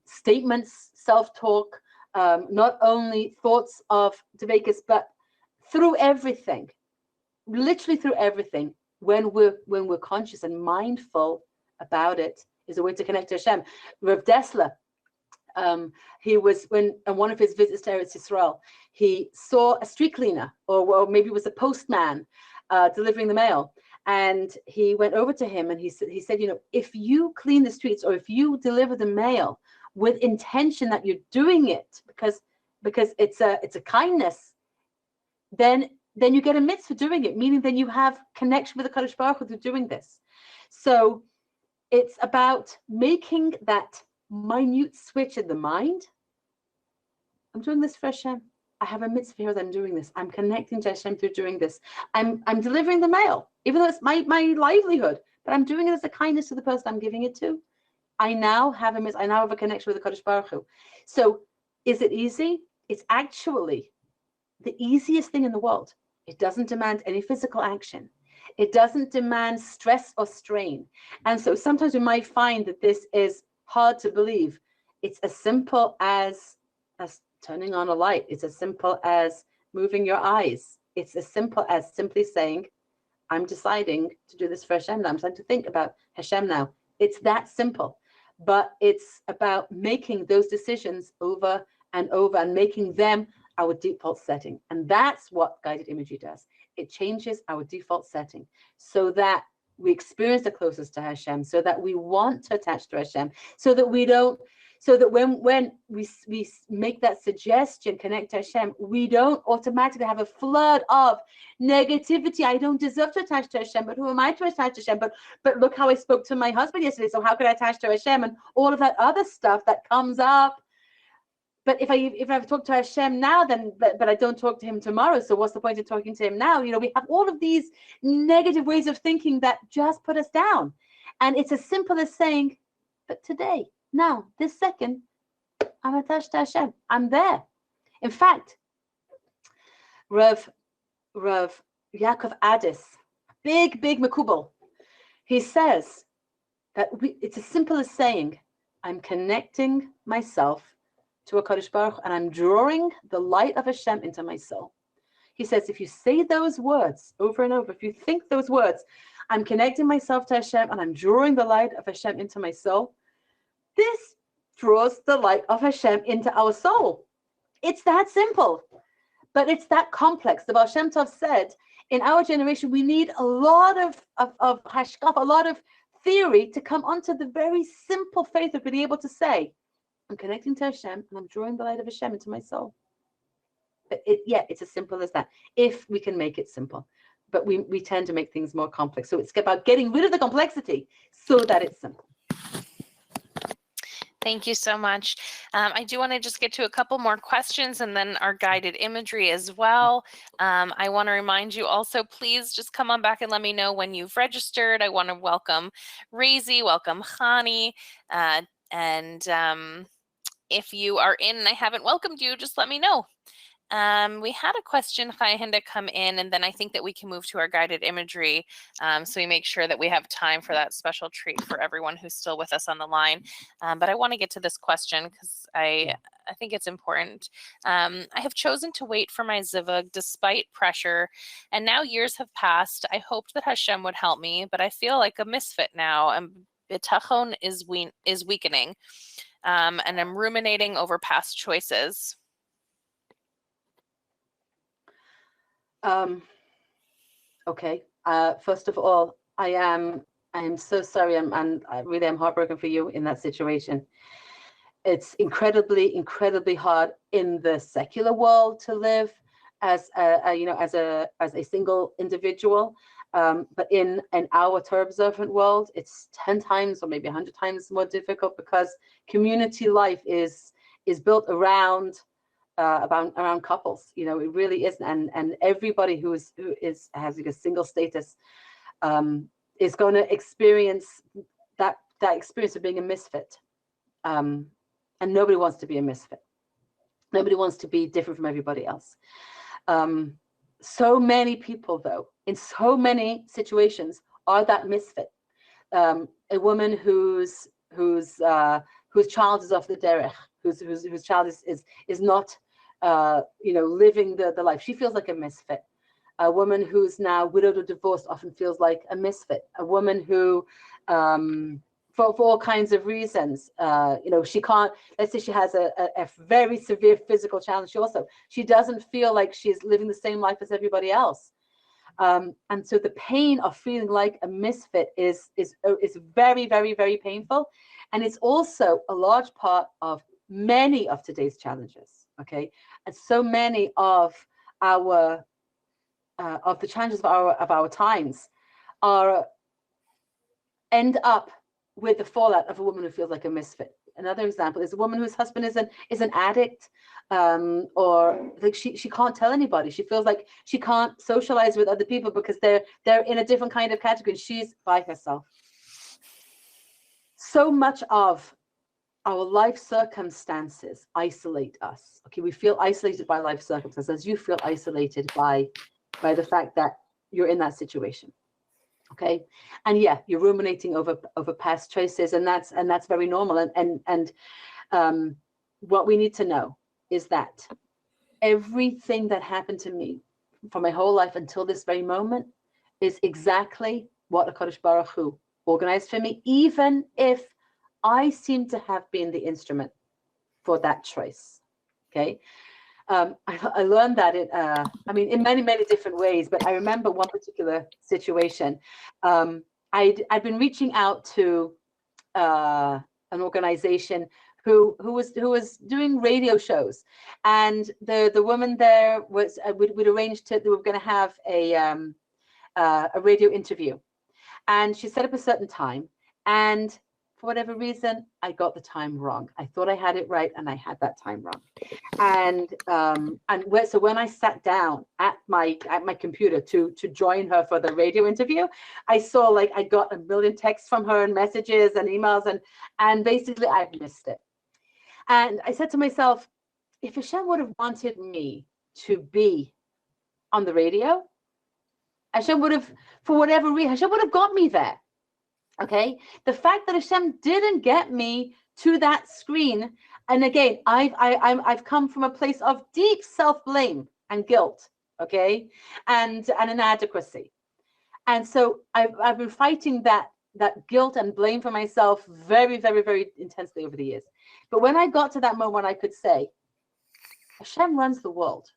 statements, self-talk, not only thoughts of Dveikus, but through everything, literally through everything. When we're conscious and mindful about it, is a way to connect to Hashem. Rav Dessler, he was on one of his visits to Eretz Yisrael, he saw a street cleaner, or maybe it was a postman delivering the mail, and he went over to him and he said, if you clean the streets or if you deliver the mail with intention that you're doing it because it's a kindness, then you get a mitzvah doing it, meaning then you have connection with the Kadosh Baruch Hu through doing this. So it's about making that minute switch in the mind. I'm doing this for Hashem. I have a mitzvah here that I'm doing this. I'm connecting to Hashem through doing this. I'm delivering the mail, even though it's my livelihood, but I'm doing it as a kindness to the person I'm giving it to. I now have a connection with the Kadosh Baruch Hu. So is it easy? It's actually the easiest thing in the world. It doesn't demand any physical action. It doesn't demand stress or strain. And so sometimes we might find that this is hard to believe. It's as simple as turning on a light. It's as simple as moving your eyes. It's as simple as simply saying, I'm deciding to do this for Hashem now. I'm starting to think about Hashem now. It's that simple. But it's about making those decisions over and over and making them our default setting. And that's what guided imagery does. It changes our default setting so that we experience the closest to Hashem, so that we want to attach to Hashem, so that we don't, so that when we make that suggestion, connect to Hashem, we don't automatically have a flood of negativity. I don't deserve to attach to Hashem, but who am I to attach to Hashem? But look how I spoke to my husband yesterday, so how could I attach to Hashem? And all of that other stuff that comes up. But if I've talked to Hashem now, then but I don't talk to him tomorrow. So what's the point of talking to him now? You know, we have all of these negative ways of thinking that just put us down. And it's as simple as saying, but today, now, this second, I'm attached to Hashem. I'm there. In fact, Rav Yaakov Adis, big Makubal, he says that it's as simple as saying, I'm connecting myself to a Kadosh Baruch, and I'm drawing the light of Hashem into my soul. He says, if you say those words over and over, if you think those words, I'm connecting myself to Hashem, and I'm drawing the light of Hashem into my soul, this draws the light of Hashem into our soul. It's that simple, but it's that complex. The Baal Shem Tov said, in our generation, we need a lot of hashkaf, a lot of theory to come onto the very simple faith of being able to say, I'm connecting to Hashem and I'm drawing the light of Hashem into my soul. But it's as simple as that, if we can make it simple. But we tend to make things more complex. So it's about getting rid of the complexity so that it's simple. Thank you so much. I do want to just get to a couple more questions and then our guided imagery as well. I want to remind you also, please just come on back and let me know when you've registered. I want to welcome Razy, welcome Khani, and if you are in and I haven't welcomed you, just let me know. We had a question, Chaya Hinda, come in, and then I think that we can move to our guided imagery, so we make sure that we have time for that special treat for everyone who's still with us on the line. But I want to get to this question because I think it's important. I have chosen to wait for my zivug despite pressure, and now years have passed. I hoped that Hashem would help me, but I feel like a misfit now, and bitachon is weakening, and I'm ruminating over past choices. Okay. First of all, I am so sorry, and I really am heartbroken for you in that situation. It's incredibly hard in the secular world to live as a single individual. But in our Torah observant world, it's 10 times or maybe 100 times more difficult because community life is built around couples. You know, it really is, and everybody who has like a single status is going to experience that experience of being a misfit, and nobody wants to be a misfit. Nobody wants to be different from everybody else. So many people, though, in so many situations, are that misfit. A woman whose child is off the derech, whose child is not living the life. She feels like a misfit. A woman who's now widowed or divorced often feels like a misfit. A woman who, for all kinds of reasons, she can't, let's say she has a very severe physical challenge. She doesn't feel like she's living the same life as everybody else. And so the pain of feeling like a misfit is very, very, very painful. And it's also a large part of many of today's challenges. Okay. And so many of the challenges of our times end up with the fallout of a woman who feels like a misfit. Another example is a woman whose husband is an addict, or like she can't tell anybody. She feels like she can't socialize with other people because they're in a different kind of category. She's by herself. So much of our life circumstances isolate us. Okay, we feel isolated by life circumstances. You feel isolated by the fact that you're in that situation. Okay, and yeah, you're ruminating over past choices, and that's very normal. And what we need to know is that everything that happened to me for my whole life until this very moment is exactly what HaKadosh Baruch Hu organized for me, even if I seem to have been the instrument for that choice. Okay, I learned that in many different ways, but I remember one particular situation. I'd been reaching out to an organization who was doing radio shows, and the woman there was we'd arranged we were going to have a radio interview, and she set up a certain time, and for whatever reason I got the time wrong. I thought I had it right, and I had that time wrong. So when I sat down at my computer to join her for the radio interview, I saw like I got a million texts from her and messages and emails, and basically I missed it. And I said to myself, if Hashem would have wanted me to be on the radio, Hashem would have, for whatever reason, Hashem would have got me there. Okay, the fact that Hashem didn't get me to that screen, and again, I've come from a place of deep self-blame and guilt, okay, and inadequacy, and so I've been fighting that guilt and blame for myself very intensely over the years. But when I got to that moment, I could say, Hashem runs the world.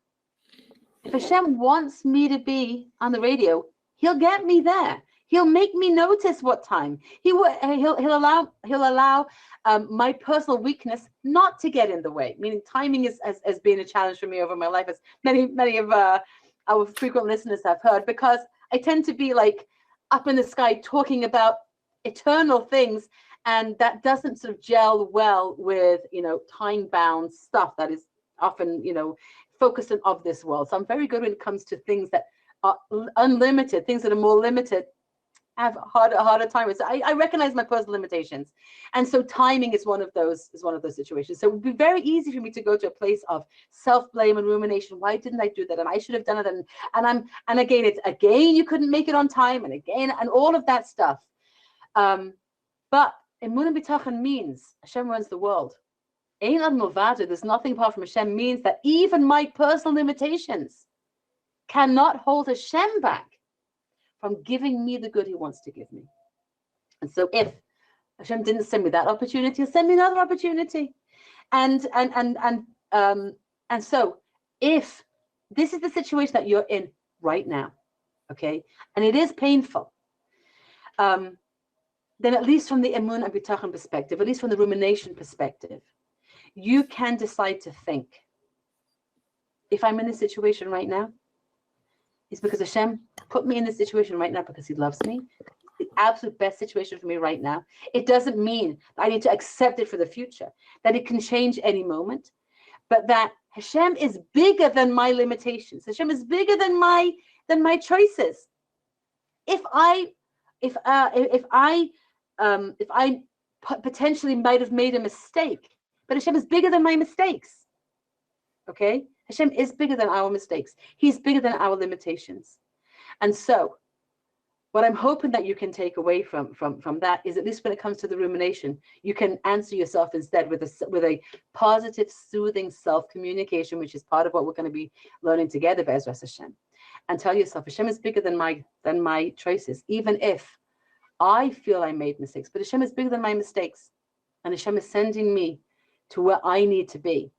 If Hashem wants me to be on the radio, He'll get me there. He'll make me notice what time. He'll allow my personal weakness not to get in the way. Meaning, timing has been a challenge for me over my life, as many of our frequent listeners have heard, because I tend to be like up in the sky talking about eternal things, and that doesn't sort of gel well with time-bound stuff that is often focused on of this world. So I'm very good when it comes to things that are unlimited, things that are more limited. Have a harder time. So I recognize my personal limitations, and so timing is one of those situations. So it would be very easy for me to go to a place of self-blame and rumination. Why didn't I do that? And I should have done it. And again, you couldn't make it on time, and all of that stuff. But emunah b'tachon means Hashem runs the world. Ein ad milvado, there's nothing apart from Hashem, means that even my personal limitations cannot hold Hashem back from giving me the good He wants to give me. And so if Hashem didn't send me that opportunity, He'll send me another opportunity. And so if this is the situation that you're in right now, okay, and it is painful, then at least from the emunah and bitachon perspective, at least from the rumination perspective, you can decide to think, if I'm in this situation right now, it's because Hashem put me in this situation right now because He loves me. It's the absolute best situation for me right now. It doesn't mean that I need to accept it for the future, that it can change any moment, but that Hashem is bigger than my limitations. Hashem is bigger than my choices. If I potentially might have made a mistake, but Hashem is bigger than my mistakes. Okay? Hashem is bigger than our mistakes. He's bigger than our limitations. And so what I'm hoping that you can take away from that is, at least when it comes to the rumination, you can answer yourself instead with a positive, soothing self-communication, which is part of what we're going to be learning together, Be'ezras Hashem. And tell yourself, Hashem is bigger than my choices, even if I feel I made mistakes. But Hashem is bigger than my mistakes. And Hashem is sending me to where I need to be.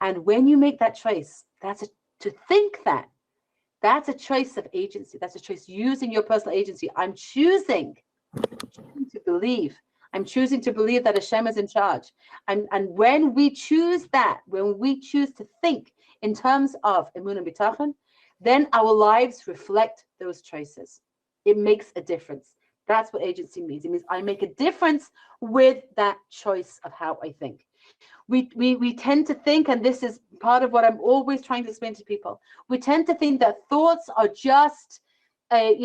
And when you make that choice, to think that's a choice of agency. That's a choice using your personal agency. I'm choosing to believe. I'm choosing to believe that Hashem is in charge. And when we choose that, when we choose to think in terms of emunah b'tachon, then our lives reflect those choices. It makes a difference. That's what agency means. It means I make a difference with that choice of how I think. We tend to think, and this is part of what I'm always trying to explain to people, we tend to think that thoughts are just a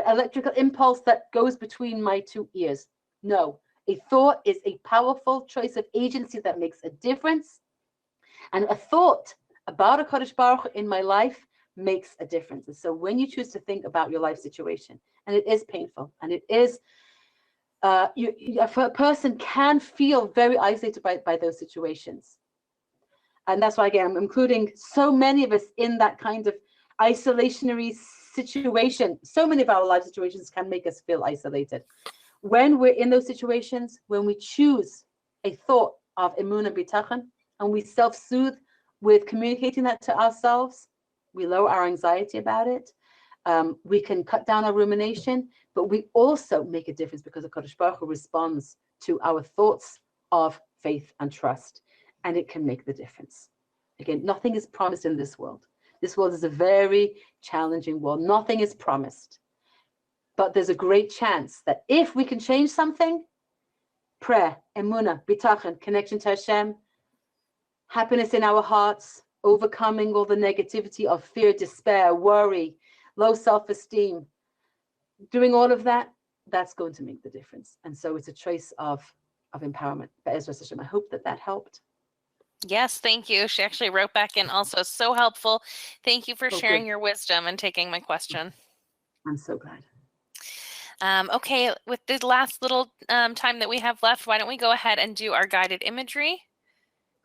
electrical impulse that goes between my two ears. No, a thought is a powerful choice of agency that makes a difference. And a thought about a Kadosh Baruch Hu in my life makes a difference. And so when you choose to think about your life situation, and it is painful, and it is, a person can feel very isolated by those situations. And that's why, again, I'm including so many of us in that kind of isolationary situation. So many of our life situations can make us feel isolated. When we're in those situations, when we choose a thought of emunah bitachon, and we self-soothe with communicating that to ourselves, we lower our anxiety about it. We can cut down our rumination, but we also make a difference because the Kadosh Baruch Hu responds to our thoughts of faith and trust, and it can make the difference. Again, nothing is promised in this world. This world is a very challenging world. Nothing is promised, but there's a great chance that if we can change something, prayer, emunah, bitachon, connection to Hashem, happiness in our hearts, overcoming all the negativity of fear, despair, worry, low self-esteem, doing all of that, that's going to make the difference. And so it's a choice of empowerment. Be'ezras Hashem, I hope that helped. Yes, thank you. She actually wrote back in also, so helpful. Thank you for sharing Good. your wisdom and taking my question. I'm so glad. Okay, with the last little time that we have left, why don't we go ahead and do our guided imagery?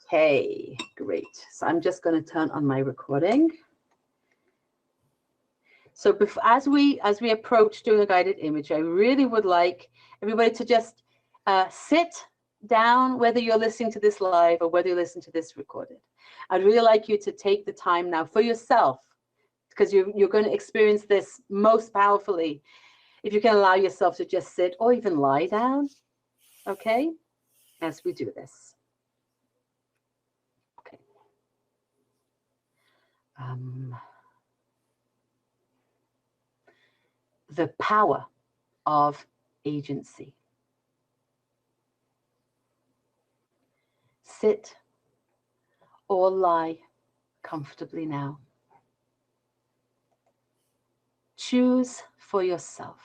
Okay, great. So I'm just going to turn on my recording. So as we approach doing a guided image, I really would like everybody to just sit down, whether you're listening to this live or whether you listen to this recorded. I'd really like you to take the time now for yourself, because you're going to experience this most powerfully if you can allow yourself to just sit or even lie down, okay, as we do this. Okay. The power of agency. Sit or lie comfortably now. Choose for yourself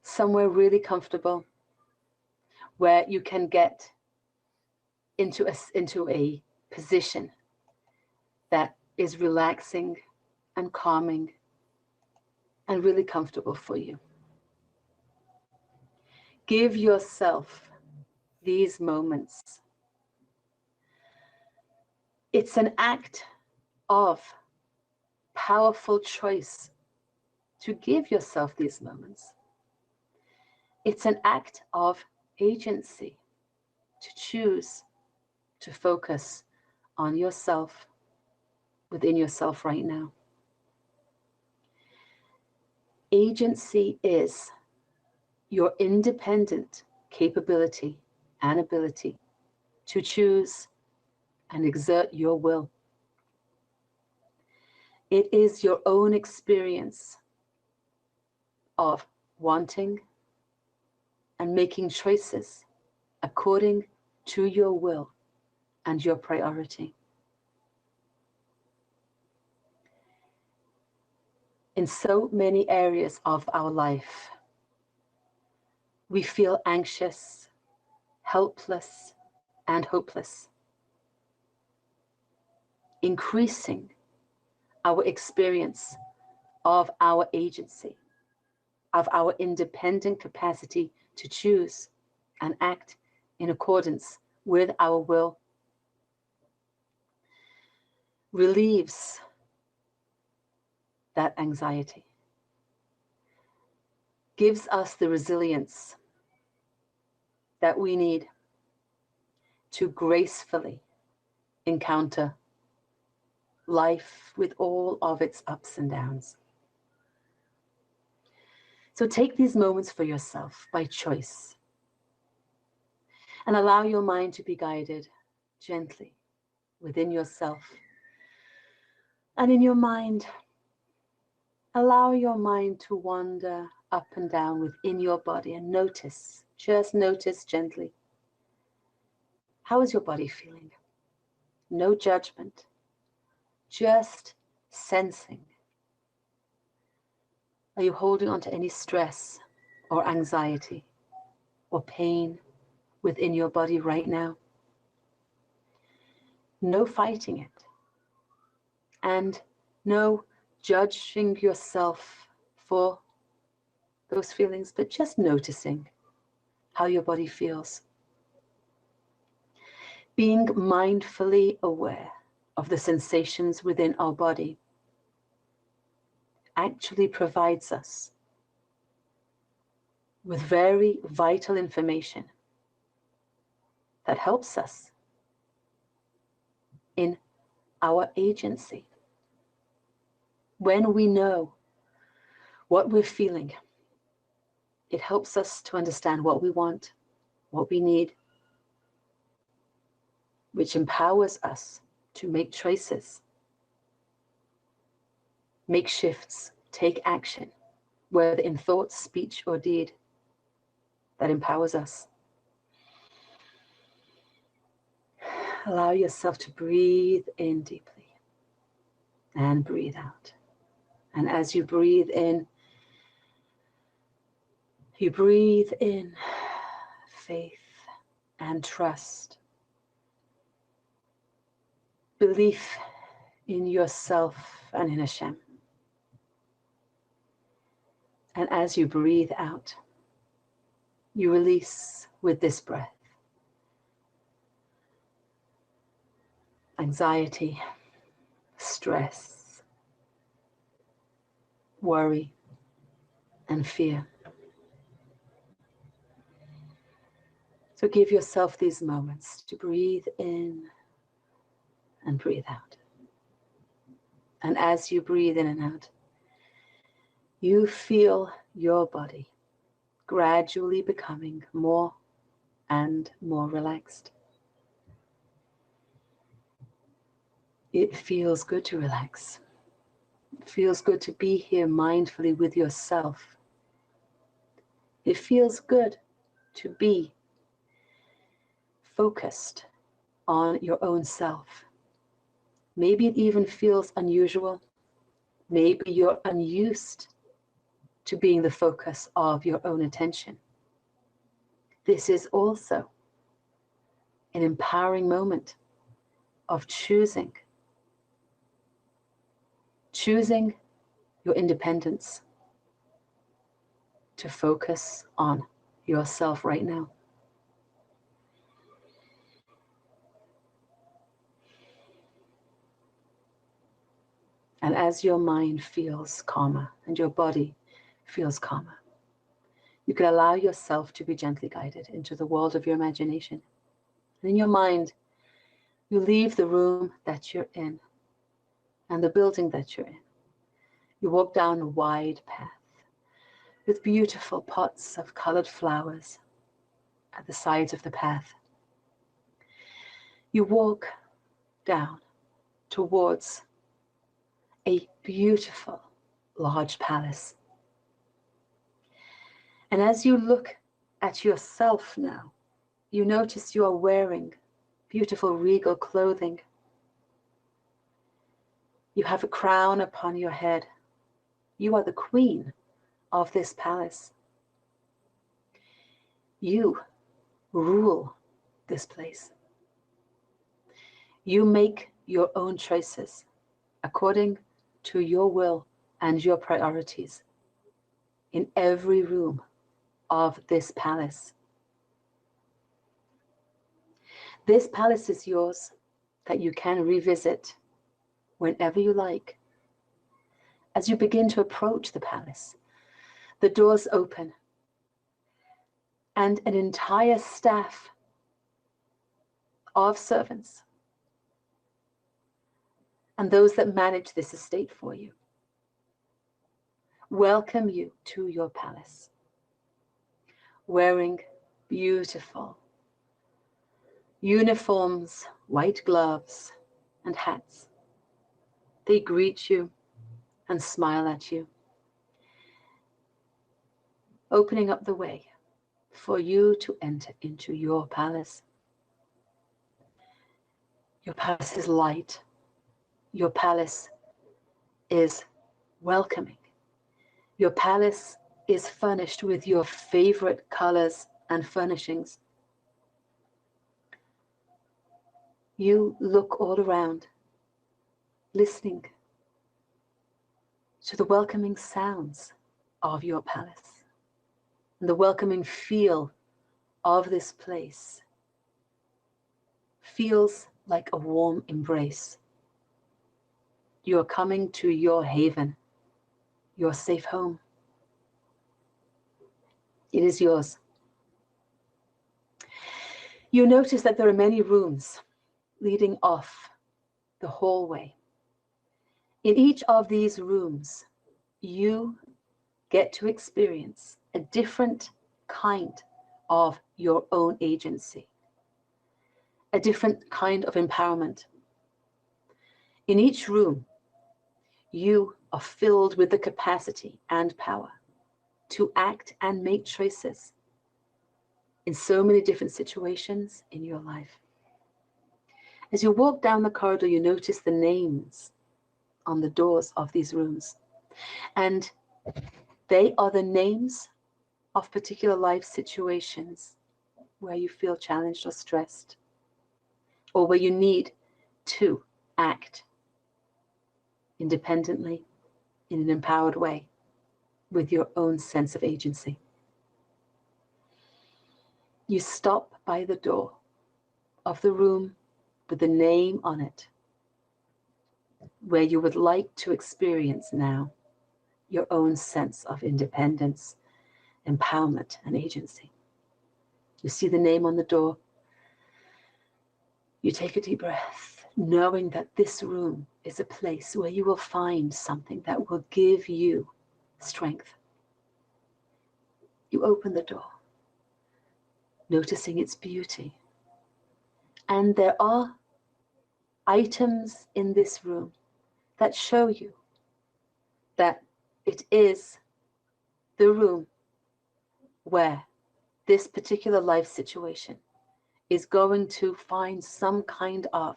somewhere really comfortable where you can get into a position that is relaxing and calming and really comfortable for you. Give yourself these moments. It's an act of powerful choice to give yourself these moments. It's an act of agency to choose to focus on yourself, within yourself right now. Agency is your independent capability and ability to choose and exert your will. It is your own experience of wanting and making choices according to your will and your priority. In so many areas of our life, we feel anxious, helpless, and hopeless, increasing our experience of our agency, of our independent capacity to choose and act in accordance with our will, relieves that anxiety, gives us the resilience that we need to gracefully encounter life with all of its ups and downs. So take these moments for yourself by choice and allow your mind to be guided gently within yourself. And in your mind, allow your mind to wander up and down within your body and notice, just notice gently. How is your body feeling? No judgment, just sensing. Are you holding on to any stress or anxiety or pain within your body right now? No fighting it. And No judging yourself for those feelings, but just noticing how your body feels. Being mindfully aware of the sensations within our body actually provides us with very vital information that helps us in our agency. When we know what we're feeling, it helps us to understand what we want, what we need, which empowers us to make choices, make shifts, take action, whether in thought, speech, or deed, that empowers us. Allow yourself to breathe in deeply and breathe out. And as you breathe in faith and trust, belief in yourself and in Hashem. And as you breathe out, you release with this breath anxiety, stress, worry, and fear. So give yourself these moments to breathe in and breathe out. And as you breathe in and out, you feel your body gradually becoming more and more relaxed. It feels good to relax. It feels good to be here mindfully with yourself. It feels good to be focused on your own self. Maybe it even feels unusual. Maybe you're unused to being the focus of your own attention. This is also an empowering moment of choosing your independence, to focus on yourself right now. And as your mind feels calmer and your body feels calmer, you can allow yourself to be gently guided into the world of your imagination. And in your mind, you leave the room that you're in and the building that you're in. You walk down a wide path with beautiful pots of colored flowers at the sides of the path. You walk down towards a beautiful large palace. And as you look at yourself now, you notice you are wearing beautiful regal clothing. You have a crown upon your head. You are the queen of this palace. You rule this place. You make your own choices according to your will and your priorities in every room of this palace. This palace is yours, that you can revisit whenever you like. As you begin to approach the palace, the doors open and an entire staff of servants and those that manage this estate for you welcome you to your palace, wearing beautiful uniforms, white gloves, and hats. They greet you and smile at you, opening up the way for you to enter into your palace. Your palace is light. Your palace is welcoming. Your palace is furnished with your favorite colors and furnishings. You look all around, listening to the welcoming sounds of your palace and the welcoming feel of this place. Feels like a warm embrace. You are coming to your haven, your safe home. It is yours. You notice that there are many rooms leading off the hallway. In each of these rooms, you get to experience a different kind of your own agency, a different kind of empowerment. In each room, you are filled with the capacity and power to act and make choices in so many different situations in your life. As you walk down the corridor, you notice the names on the doors of these rooms. And they are the names of particular life situations where you feel challenged or stressed, or where you need to act independently in an empowered way with your own sense of agency. You stop by the door of the room with the name on it where you would like to experience now your own sense of independence, empowerment, and agency. You see the name on the door. You take a deep breath, knowing that this room is a place where you will find something that will give you strength. You open the door, noticing its beauty. And there are items in this room that show you that it is the room where this particular life situation is going to find some kind of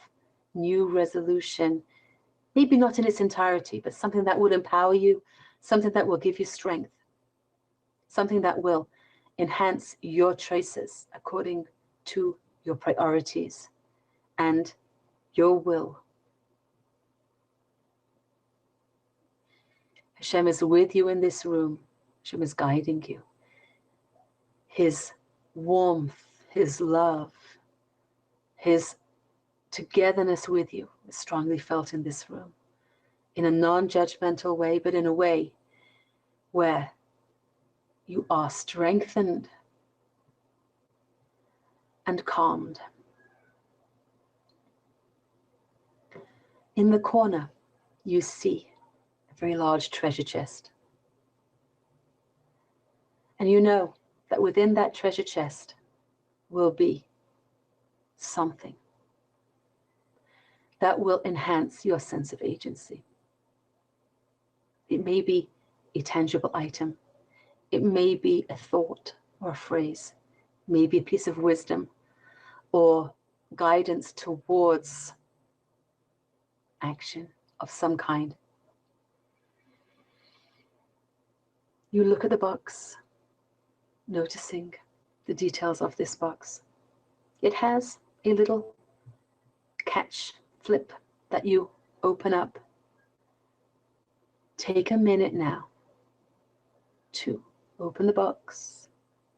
new resolution, maybe not in its entirety, but something that would empower you, something that will give you strength, something that will enhance your choices according to your priorities and your will. Hashem is with you in this room. Hashem is guiding you. His warmth, His love, His togetherness with you is strongly felt in this room, in a non-judgmental way, but in a way where you are strengthened and calmed. In the corner, you see a very large treasure chest. And you know that within that treasure chest will be something that will enhance your sense of agency. It may be a tangible item. It may be a thought or a phrase, maybe a piece of wisdom or guidance towards action of some kind. You look at the box, noticing the details of this box. It has a little catch flip that you open up. Take a minute now to open the box,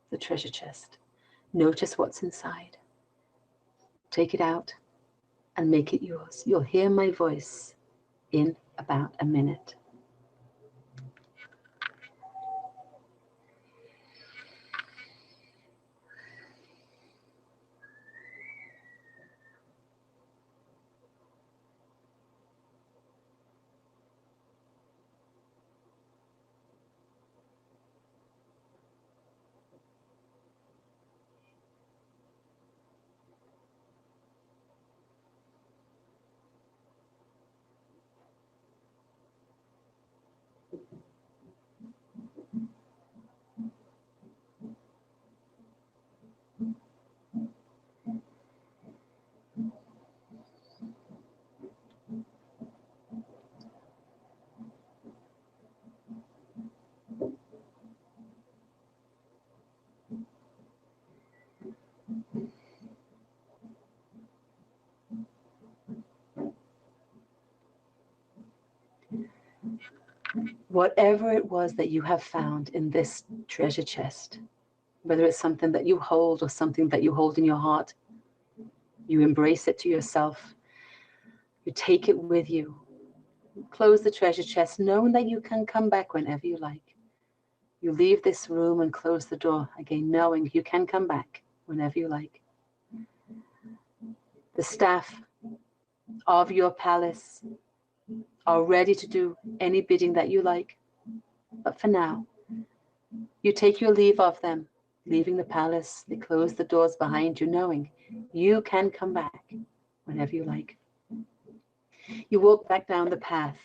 the treasure chest. Notice what's inside. Take it out and make it yours. You'll hear my voice in about a minute. whatever it was that you have found in this treasure chest, whether it's something that you hold or something that you hold in your heart, you embrace it to yourself. You take it with you. Close the treasure chest, knowing that you can come back whenever you like. You leave this room and close the door again, knowing you can come back whenever you like. The staff of your palace are ready to do any bidding that you like. But for now, you take your leave of them, leaving the palace. They close the doors behind you, knowing you can come back whenever you like. You walk back down the path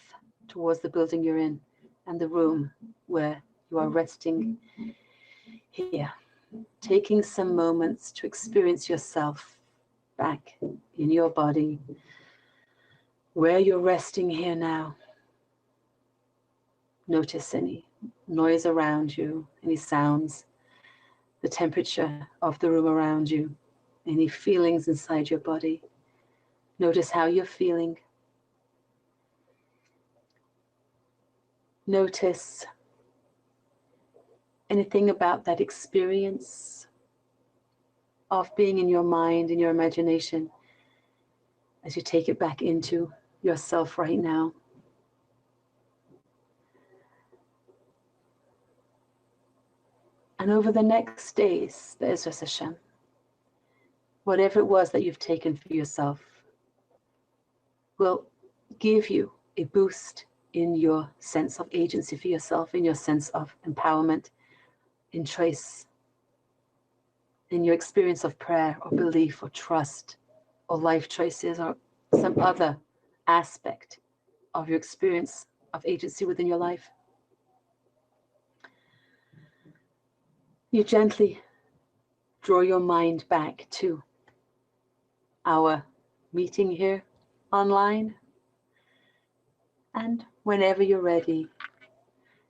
towards the building you're in and the room where you are resting here, taking some moments to experience yourself back in your body, where you're resting here now. Notice any noise around you, any sounds, the temperature of the room around you, any feelings inside your body. Notice how you're feeling. Notice anything about that experience of being in your mind, in your imagination, as you take it back into yourself right now. And over the next days, there's just Hashem. Whatever it was that you've taken for yourself will give you a boost in your sense of agency for yourself, in your sense of empowerment, in choice, in your experience of prayer or belief or trust or life choices or some other aspect of your experience of agency within your life. You gently draw your mind back to our meeting here online. And whenever you're ready,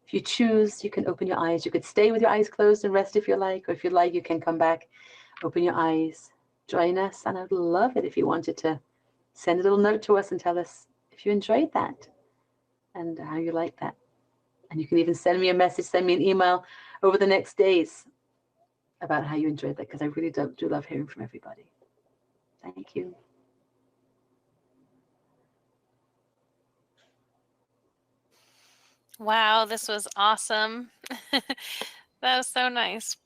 if you choose, you can open your eyes. You could stay with your eyes closed and rest if you like, or if you like, you can come back, open your eyes, join us. And I'd love it if you wanted to send a little note to us and tell us if you enjoyed that and how you like that. And you can even send me a message, send me an email over the next days about how you enjoyed that, because I really do love hearing from everybody. Thank you. Wow, this was awesome. That was so nice.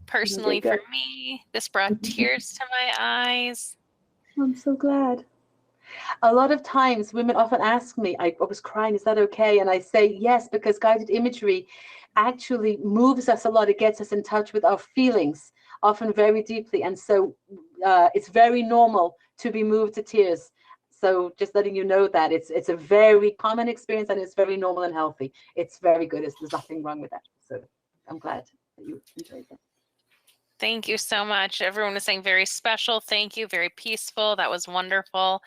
Personally, for me, this brought tears to my eyes. I'm so glad. A lot of times women often ask me, I was crying, is that okay? And I say yes, because guided imagery actually moves us a lot. It gets us in touch with our feelings, often very deeply. And so it's very normal to be moved to tears. So just letting you know that it's a very common experience, and it's very normal and healthy. It's very good. There's nothing wrong with that. So I'm glad that you enjoyed that. Thank you so much. Everyone was saying very special. Thank you. Very peaceful. That was wonderful.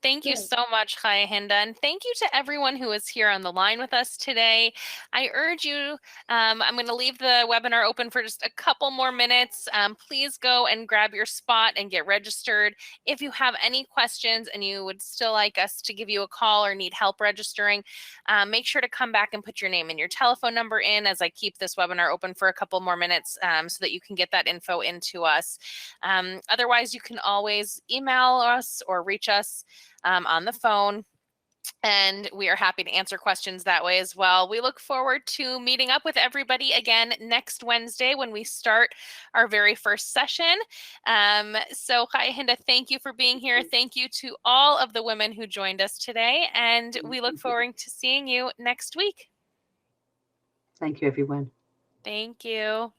Thank you so much, Chaya Hinda. And thank you to everyone who is here on the line with us today. I urge you, I'm going to leave the webinar open for just a couple more minutes. Please go and grab your spot and get registered. If you have any questions and you would still like us to give you a call or need help registering, make sure to come back and put your name and your telephone number in as I keep this webinar open for a couple more minutes so that you can get that info into us. Otherwise, you can always email us or reach us on the phone, and we are happy to answer questions that way as well. We look forward to meeting up with everybody again next Wednesday when we start our very first session. So Chaya Hinda, thank you for being here. Thank you to all of the women who joined us today, and we look forward to seeing you next week. Thank you, everyone. Thank you.